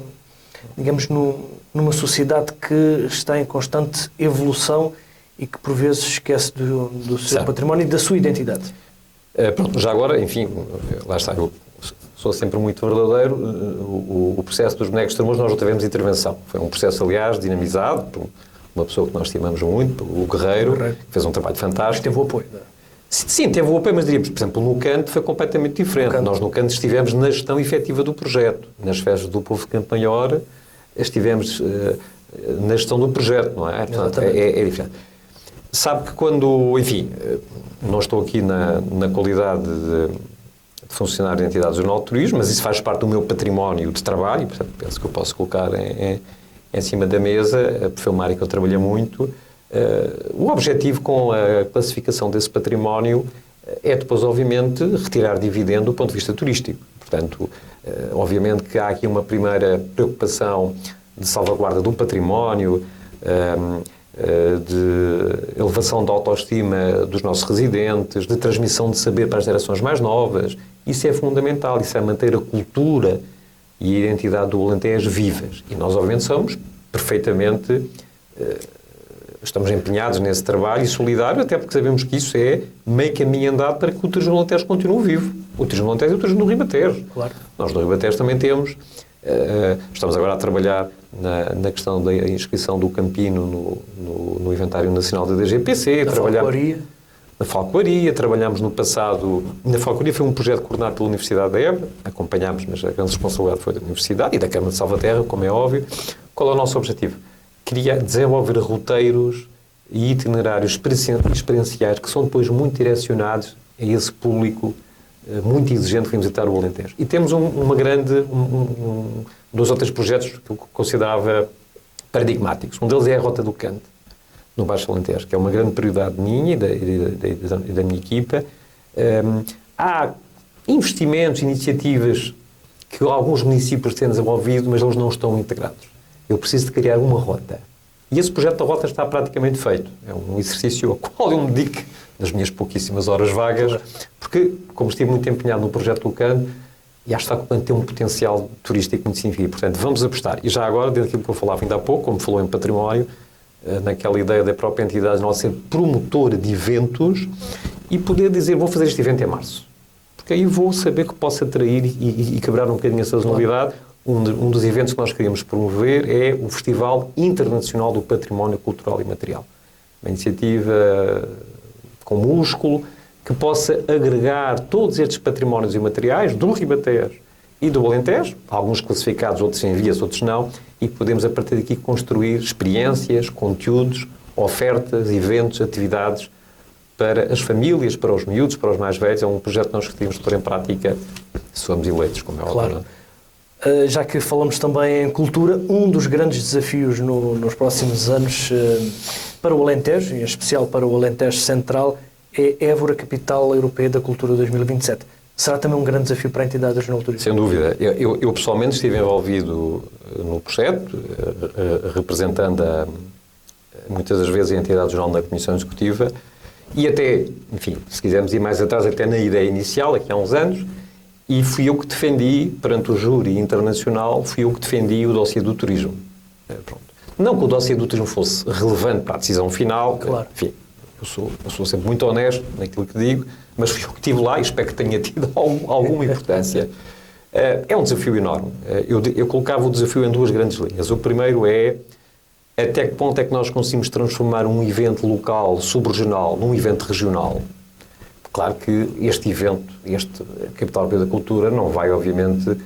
sociedade que está em constante evolução e que por vezes esquece do seu património e da sua identidade? Pronto, já agora, enfim, lá está, eu sou sempre muito verdadeiro. O processo dos bonecos de Estremoz nós não tivemos intervenção. Foi um processo, aliás, dinamizado por uma pessoa que nós estimamos muito, o Guerreiro, que fez um trabalho fantástico. Mas teve o apoio. Sim, teve o apoio, mas diríamos, por exemplo, no Canto foi completamente diferente. Nós no Canto estivemos na gestão efetiva do projeto. Nas festas do Povo de Campo Maior estivemos na gestão do projeto, não é? Portanto, é diferente. Sabe que quando, enfim, não estou aqui na qualidade de funcionário de entidade regional de turismo, mas isso faz parte do meu património de trabalho, portanto, penso que eu posso colocar em cima da mesa, foi uma área que eu trabalhei muito. O objetivo com a classificação desse património é depois, obviamente, retirar dividendo do ponto de vista turístico. Portanto, obviamente que há aqui uma primeira preocupação de salvaguarda do património, de elevação da autoestima dos nossos residentes, de transmissão de saber para as gerações mais novas. Isso é fundamental, isso é manter a cultura e a identidade do Alentejo vivas. E nós, obviamente, somos perfeitamente... estamos empenhados nesse trabalho e solidário, até porque sabemos que isso é meio caminho andado para que o turismo do Alentejo continue vivo. O turismo do Alentejo e o turismo do Ribatejo. Claro. Nós no Ribatejo também temos... estamos agora a trabalhar na questão da inscrição do Campino no Inventário Nacional da DGPC. Na Falcoaria, trabalhámos no passado... Na Falcoaria foi um projeto coordenado pela Universidade da Évora, acompanhámos, mas a grande responsabilidade foi da Universidade e da Câmara de Salvaterra, como é óbvio. Qual é o nosso objetivo? Queria desenvolver roteiros e itinerários experienciais que são depois muito direcionados a esse público muito exigente que vem visitar o Alentejo. E temos dois ou três projetos que eu considerava paradigmáticos. Um deles é a Rota do Canto, no Baixo Alentejo, que é uma grande prioridade minha e da minha equipa. Há investimentos, iniciativas que alguns municípios têm desenvolvido, mas eles não estão integrados. Eu preciso de criar uma rota. E esse projeto da rota está praticamente feito. É um exercício ao qual eu me dedico nas minhas pouquíssimas horas vagas, porque, como estive muito empenhado no projeto do Canto, e acho que está a ter um potencial turístico muito significativo. Portanto, vamos apostar. E já agora, dentro daquilo que eu falava ainda há pouco, como falou em património, naquela ideia da própria entidade não ser promotora de eventos e poder dizer, vou fazer este evento em março. Porque aí vou saber que posso atrair e quebrar um bocadinho a sazonalidade. Um dos eventos que nós queríamos promover é o Festival Internacional do Património Cultural e Material. Uma iniciativa com músculo, que possa agregar todos estes patrimónios imateriais do Ribatejo e do Alentejo, alguns classificados, outros em vias, outros não, e podemos a partir daqui construir experiências, conteúdos, ofertas, eventos, atividades para as famílias, para os miúdos, para os mais velhos. É um projeto que nós queríamos pôr em prática se formos eleitos, como é óbvio. Claro. Já que falamos também em cultura, um dos grandes desafios nos próximos anos para o Alentejo, em especial para o Alentejo Central, é Évora, Capital Europeia da Cultura 2027. Será também um grande desafio para a entidade regional turística? Sem dúvida. Eu pessoalmente estive envolvido no projeto, representando muitas das vezes a entidade regional na Comissão Executiva e até, enfim, se quisermos ir mais atrás, até na ideia inicial, aqui há uns anos, e fui eu que defendi, perante o júri internacional, fui eu que defendi o dossiê do turismo. Pronto. Não que o dossiê do turismo fosse relevante para a decisão final, claro. Enfim, eu sou sempre muito honesto naquilo que digo, mas fui eu que estive lá e espero que tenha tido alguma importância. É um desafio enorme. Eu colocava o desafio em duas grandes linhas. O primeiro é até que ponto é que nós conseguimos transformar um evento local, subregional, num evento regional. Claro que este evento, este Capital Europeia da Cultura, não vai, obviamente,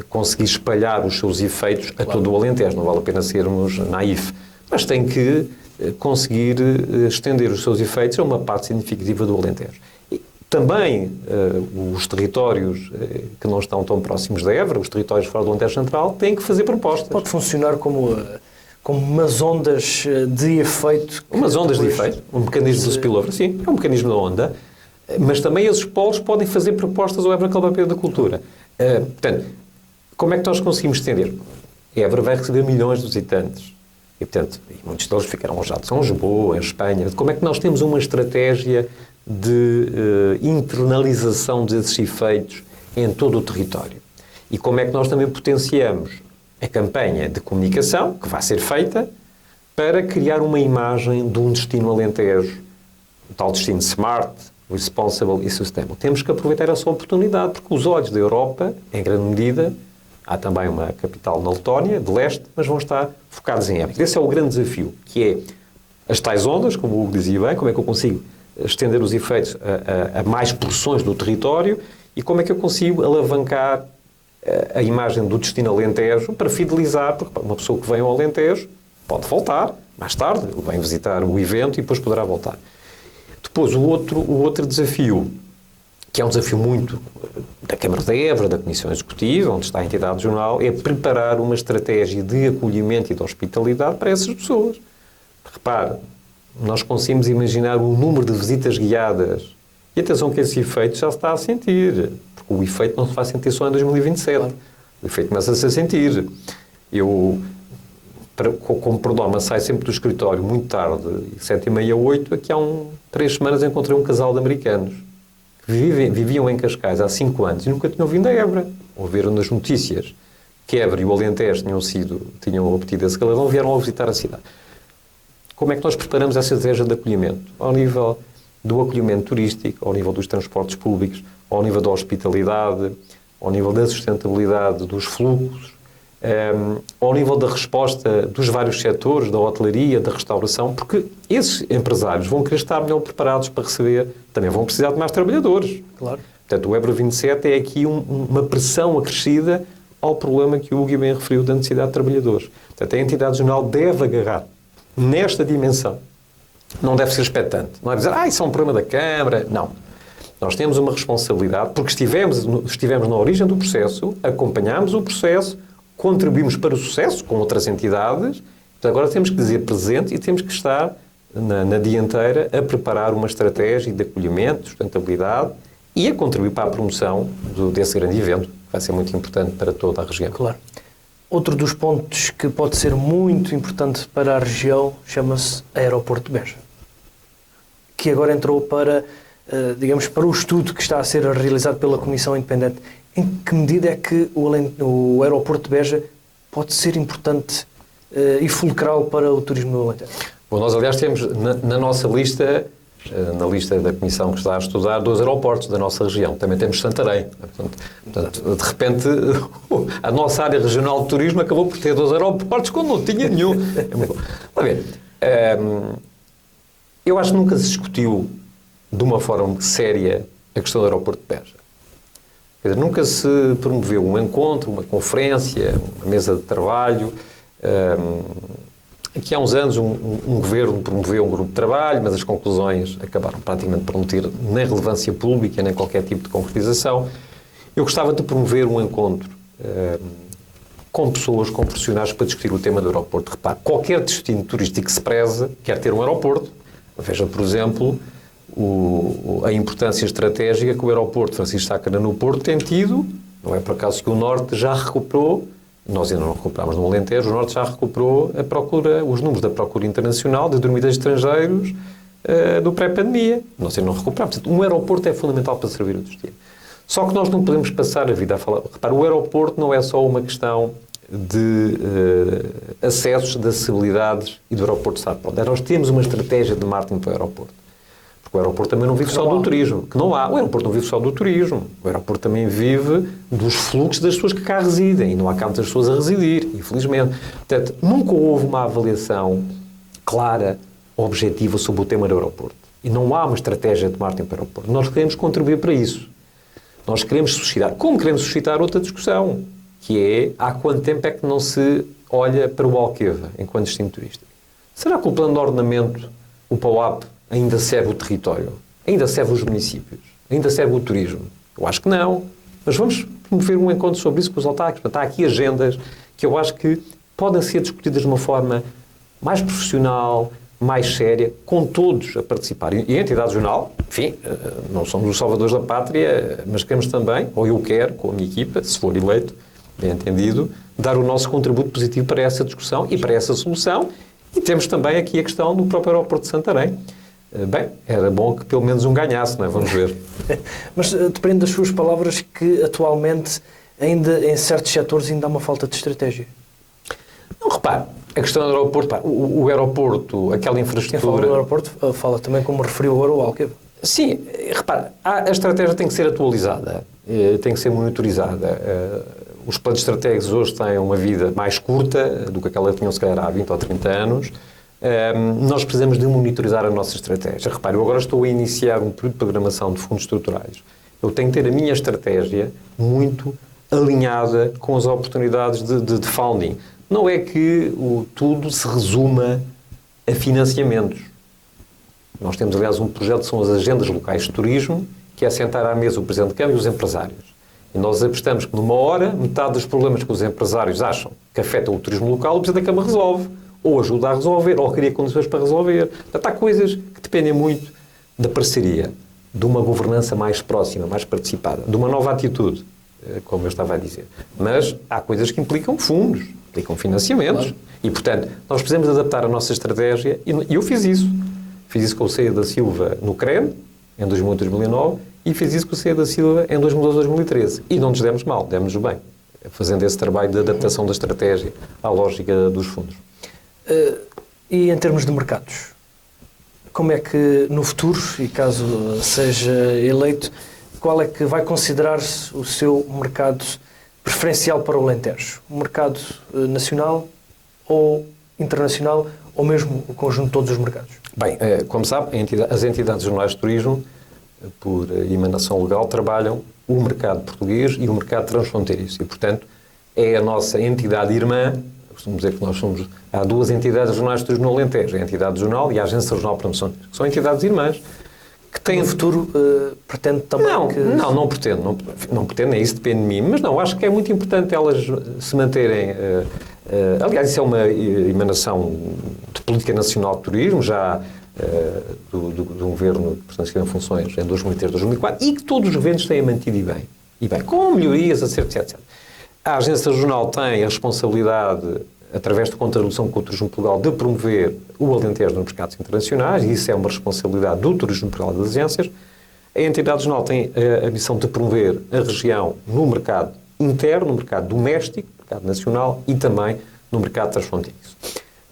conseguir espalhar os seus efeitos a todo o Alentejo. Não vale a pena sermos naif. Mas tem que conseguir estender os seus efeitos a uma parte significativa do Alentejo. E também os territórios que não estão tão próximos da Évora, os territórios fora do Alentejo Central, têm que fazer propostas. Pode funcionar como umas ondas de efeito. Umas ondas de efeito, um mecanismo do spillover, sim, é um mecanismo da onda, mas também esses polos podem fazer propostas ao Évora Capital Europeia da Cultura. Portanto, como é que nós conseguimos estender? Évora vai receber milhões de visitantes. E, portanto, muitos deles ficaram alojados em Lisboa, em Espanha. Como é que nós temos uma estratégia de internalização desses efeitos em todo o território? E como é que nós também potenciamos a campanha de comunicação, que vai ser feita, para criar uma imagem de um destino alentejo, o tal destino smart, responsible e sustainable. Temos que aproveitar essa oportunidade, porque os olhos da Europa, em grande medida, há também uma capital na Letónia, de leste, mas vão estar focados em Évora. Esse é o grande desafio, que é as tais ondas, como o Hugo dizia bem, como é que eu consigo estender os efeitos a mais porções do território e como é que eu consigo alavancar a imagem do destino alentejo para fidelizar, porque uma pessoa que vem ao Alentejo pode voltar mais tarde, vem visitar o evento e depois poderá voltar. Depois, o outro desafio, que é um desafio muito da Câmara de Évora, da Comissão Executiva, onde está a entidade regional, é preparar uma estratégia de acolhimento e de hospitalidade para essas pessoas. Repare, nós conseguimos imaginar o número de visitas guiadas e atenção que esse efeito já se está a sentir, porque o efeito não se vai sentir só em 2027. Claro. O efeito começa-se a sentir. Eu, como por norma, saio sempre do escritório muito tarde, 7h30, 8h, aqui há 3 semanas encontrei um casal de americanos que viviam em Cascais há 5 anos e nunca tinham vindo a Évora. Ouviram nas notícias que Évora e o Alentejo tinham obtido esse galardão, vieram a visitar a cidade. Como é que nós preparamos essa estratégia de acolhimento? Ao nível do acolhimento turístico, ao nível dos transportes públicos, ao nível da hospitalidade, ao nível da sustentabilidade dos fluxos, ao nível da resposta dos vários setores, da hotelaria, da restauração, porque esses empresários vão querer estar melhor preparados para receber, também vão precisar de mais trabalhadores. Claro. Portanto, o Évora 27 é aqui uma pressão acrescida ao problema que o Hugo bem referiu da necessidade de trabalhadores. Portanto, a entidade regional deve agarrar nesta dimensão. Não deve ser expectante. Não é dizer, isso é um problema da Câmara. Não. Nós temos uma responsabilidade, porque estivemos na origem do processo, acompanhámos o processo, contribuímos para o sucesso com outras entidades, então agora temos que dizer presente e temos que estar na dianteira a preparar uma estratégia de acolhimento, de sustentabilidade e a contribuir para a promoção desse grande evento, que vai ser muito importante para toda a região. Claro. Outro dos pontos que pode ser muito importante para a região chama-se Aeroporto de Beja, que agora entrou para o estudo que está a ser realizado pela Comissão Independente. Em que medida é que o Aeroporto de Beja pode ser importante e fulcral para o turismo do Alentejo? Bom, nós aliás temos na nossa lista, na lista da Comissão que está a estudar, 2 aeroportos da nossa região. Também temos Santarém. Portanto, de repente, a nossa área regional de turismo acabou por ter 2 aeroportos quando não tinha nenhum. Eu acho que nunca se discutiu de uma forma séria a questão do aeroporto de Beja. Quer dizer, nunca se promoveu um encontro, uma conferência, uma mesa de trabalho. Aqui há uns anos um governo promoveu um grupo de trabalho, mas as conclusões acabaram praticamente por não ter nem relevância pública, nem qualquer tipo de concretização. Eu gostava de promover um encontro com pessoas, com profissionais para discutir o tema do aeroporto. Repare, qualquer destino turístico que se preze quer ter um aeroporto. Veja, por exemplo, a importância estratégica que o aeroporto Francisco Sá Carneiro no Porto tem tido. Não é por acaso que o Norte já recuperou, nós ainda não recuperámos no Alentejo, o Norte já recuperou os números da procura internacional de dormidas estrangeiros do pré-pandemia. Nós ainda não recuperámos. Portanto, um aeroporto é fundamental para servir o destino. Só que nós não podemos passar a vida a falar... Repara, o aeroporto não é só uma questão de acessos, de acessibilidades e do aeroporto estar pronto. Nós temos uma estratégia de marketing para o aeroporto. Porque o aeroporto também não vive só do turismo. Que não há. O aeroporto não vive só do turismo. O aeroporto também vive dos fluxos das pessoas que cá residem. E não há cá muitas pessoas a residir, infelizmente. Portanto, nunca houve uma avaliação clara, objetiva sobre o tema do aeroporto. E não há uma estratégia de marketing para o aeroporto. Nós queremos contribuir para isso. Nós queremos suscitar. Como queremos suscitar outra discussão? Que é, há quanto tempo é que não se olha para o Alqueva enquanto destino turístico? Será que o plano de ordenamento, o PAUAP, ainda serve o território? Ainda serve os municípios? Ainda serve o turismo? Eu acho que não. Mas vamos promover um encontro sobre isso com os autarcas. Portanto, há aqui agendas que eu acho que podem ser discutidas de uma forma mais profissional, mais séria, com todos a participarem. E a entidade regional, enfim, não somos os salvadores da pátria, mas queremos também, ou eu quero, com a minha equipa, se for eleito, bem entendido, dar o nosso contributo positivo para essa discussão e para essa solução. E temos também aqui a questão do próprio aeroporto de Santarém. Bem, era bom que pelo menos um ganhasse, não é? Vamos ver. Mas depende das suas palavras que atualmente, ainda em certos setores, ainda há uma falta de estratégia. Não, repare, a questão do aeroporto, o aeroporto, aquela infraestrutura... Quem fala do aeroporto fala também, como referiu agora, o Alqueva. Sim, repare, a estratégia tem que ser atualizada, tem que ser monitorizada. Os planos estratégicos hoje têm uma vida mais curta do que aquela que tinham, se calhar, há 20 ou 30 anos. Nós precisamos de monitorizar a nossa estratégia. Repare, eu agora estou a iniciar um período de programação de fundos estruturais. Eu tenho que ter a minha estratégia muito alinhada com as oportunidades de funding. Não é que tudo se resuma a financiamentos. Nós temos, aliás, um projeto que são as agendas locais de turismo, que é sentar à mesa o Presidente de Câmara e os empresários. E nós apostamos que numa hora, metade dos problemas que os empresários acham que afetam o turismo local, o Presidente da Câmara resolve. Ou ajuda a resolver, ou cria condições para resolver. Portanto, há coisas que dependem muito da parceria, de uma governança mais próxima, mais participada, de uma nova atitude, como eu estava a dizer. Mas há coisas que implicam fundos, implicam financiamentos. Claro. E, portanto, nós precisamos adaptar a nossa estratégia. E eu fiz isso. Fiz isso com o Ceia da Silva no CREM, em 2008, 2009, e fiz isso com o Ceia da Silva em 2012, 2013. E não nos demos mal, demos-nos bem, fazendo esse trabalho de adaptação da estratégia à lógica dos fundos. E em termos de mercados, como é que no futuro, e caso seja eleito, qual é que vai considerar-se o seu mercado preferencial para o Alentejo? O mercado nacional ou internacional, ou mesmo o conjunto de todos os mercados? Bem, como sabe, as entidades regionais de turismo, por emanação legal, trabalham o mercado português e o mercado transfronteiriço. E, portanto, é a nossa entidade irmã. Costumo dizer que há duas entidades regionais de turismo no Alentejo, a entidade regional e a Agência Regional de Promoção, que são entidades irmãs, que têm... No futuro, pretende também Não pretendo, não pretendo, isso depende de mim, mas não, acho que é muito importante elas se manterem... aliás, isso é uma emanação de política nacional de turismo, já do governo que esteve em funções em 2003, 2004, e que todos os governos têm mantido e bem, com melhorias, etc. A Agência Regional tem a responsabilidade, através de contratação com o Turismo de Portugal, de promover o Alentejo nos mercados internacionais, e isso é uma responsabilidade do Turismo de Portugal e das agências. A entidade regional tem a missão de promover a região no mercado interno, no mercado doméstico, no mercado nacional e também no mercado transfronteiriço.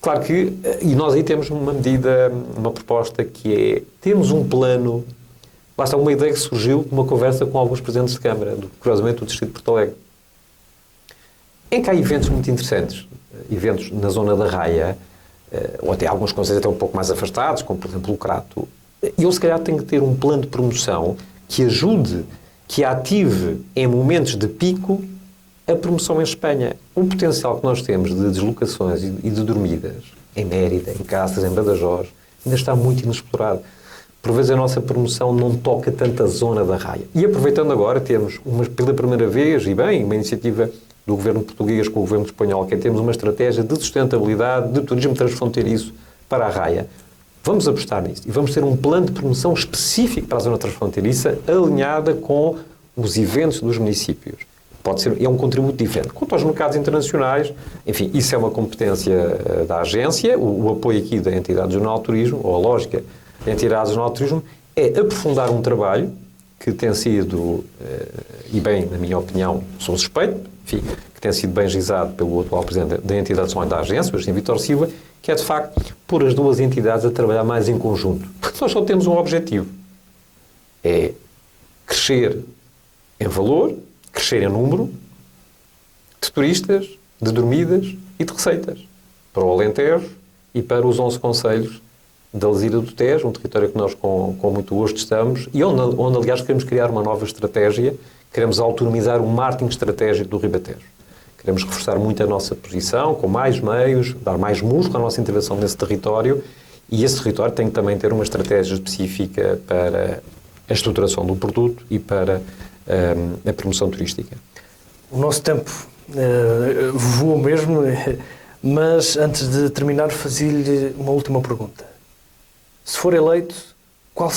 Claro que, e nós aí temos uma medida, uma proposta que é, temos um plano, basta uma ideia que surgiu de uma conversa com alguns presidentes de Câmara, curiosamente do Distrito de Porto Alegre, em que há eventos muito interessantes, eventos na zona da Raia, ou até alguns conselhos até um pouco mais afastados, como por exemplo o Crato, ele se calhar tem que ter um plano de promoção que ajude, que ative em momentos de pico a promoção em Espanha. O potencial que nós temos de deslocações e de dormidas em Mérida, em Cáceres, em Badajoz, ainda está muito inexplorado. Por vezes a nossa promoção não toca tanto a zona da raia. E aproveitando agora, temos pela primeira vez, e bem, uma iniciativa do governo português com o governo espanhol, que é temos uma estratégia de sustentabilidade, de turismo transfronteiriço para a raia. Vamos apostar nisso e vamos ter um plano de promoção específico para a zona transfronteiriça, alinhada com os eventos dos municípios. Pode ser, é um contributo diferente. Quanto aos mercados internacionais, enfim, isso é uma competência da agência, o apoio aqui da Entidade Regional de Turismo, ou a lógica da Entidade Regional de Turismo, é aprofundar um trabalho que tem sido, e bem, na minha opinião, sou suspeito, enfim, que tem sido bem gizado pelo atual Presidente da Entidade Regional da Agência, o Sr. Vítor Silva, que é, de facto, pôr as duas entidades a trabalhar mais em conjunto. Porque nós só temos um objetivo. É crescer em valor, crescer em número de turistas, de dormidas e de receitas. Para o Alentejo e para os 11 concelhos da Alzira do Tejo, um território que nós com muito gosto estamos, e onde, aliás, queremos criar uma nova estratégia, queremos autonomizar o marketing estratégico do Ribatejo. Queremos reforçar muito a nossa posição, com mais meios, dar mais músculo à nossa intervenção nesse território, e esse território tem que também ter uma estratégia específica para a estruturação do produto e para a promoção turística. O nosso tempo voou mesmo, mas antes de terminar, fazia-lhe uma última pergunta. Se for eleito, qual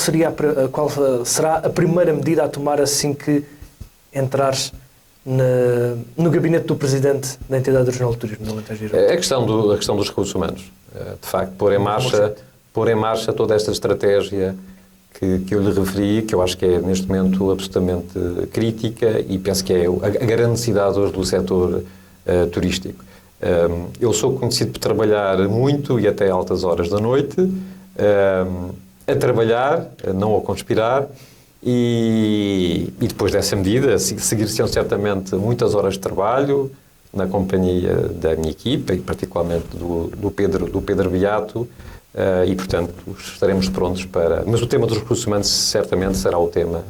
será a primeira medida a tomar assim que entrares no gabinete do Presidente da Entidade Regional de Turismo do Alentejo? A questão dos recursos humanos. De facto, pôr em marcha toda esta estratégia que eu lhe referi, que eu acho que é, neste momento, absolutamente crítica e penso que é a grande necessidade hoje do setor turístico. Eu sou conhecido por trabalhar muito e até altas horas da noite, a trabalhar, não a conspirar, e depois dessa medida, seguir-se-ão certamente muitas horas de trabalho na companhia da minha equipa e particularmente do Pedro Beato, e, portanto, estaremos prontos para... Mas o tema dos recursos humanos certamente será o tema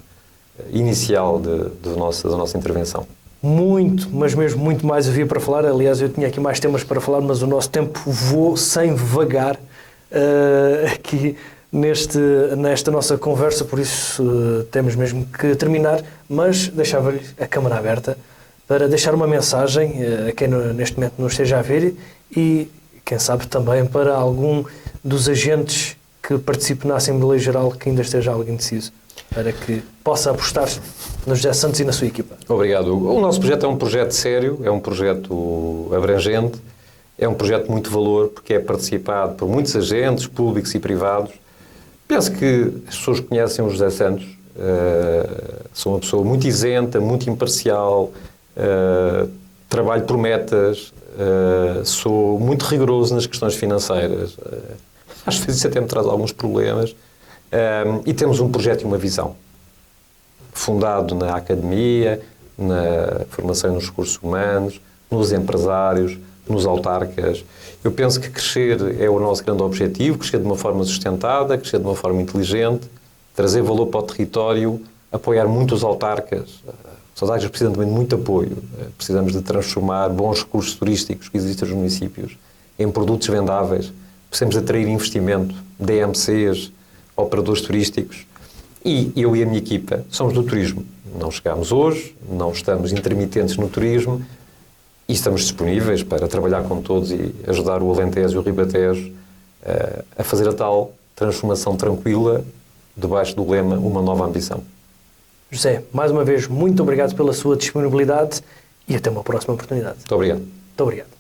inicial da nossa intervenção. Muito, mas mesmo muito mais havia para falar. Aliás, eu tinha aqui mais temas para falar, mas o nosso tempo voou sem vagar aqui nesta nossa conversa, por isso temos mesmo que terminar, mas deixava-lhe a câmara aberta para deixar uma mensagem a quem neste momento nos esteja a ver e, quem sabe, também para algum dos agentes que participe na Assembleia Geral que ainda esteja algo indeciso, para que possa apostar no José Santos e na sua equipa. Obrigado, Hugo. O nosso projeto é um projeto sério, é um projeto abrangente, é um projeto de muito valor, porque é participado por muitos agentes públicos e privados. Penso que as pessoas que conhecem o José Santos, sou uma pessoa muito isenta, muito imparcial, trabalho por metas, sou muito rigoroso nas questões financeiras. Às vezes isso até me traz alguns problemas. E temos um projeto e uma visão, fundado na academia, na formação nos recursos humanos, nos empresários, nos autarcas. Eu penso que crescer é o nosso grande objetivo, crescer de uma forma sustentada, crescer de uma forma inteligente, trazer valor para o território, apoiar muito os autarcas. Os autarcas precisam também de muito apoio. Precisamos de transformar bons recursos turísticos que existem nos municípios em produtos vendáveis. Precisamos de atrair investimento, DMCs, operadores turísticos. E eu e a minha equipa somos do turismo. Não chegámos hoje, não estamos intermitentes no turismo e estamos disponíveis para trabalhar com todos e ajudar o Alentejo e o Ribatejo a fazer a tal transformação tranquila debaixo do lema Uma Nova Ambição. José, mais uma vez, muito obrigado pela sua disponibilidade e até uma próxima oportunidade. Muito obrigado. Muito obrigado.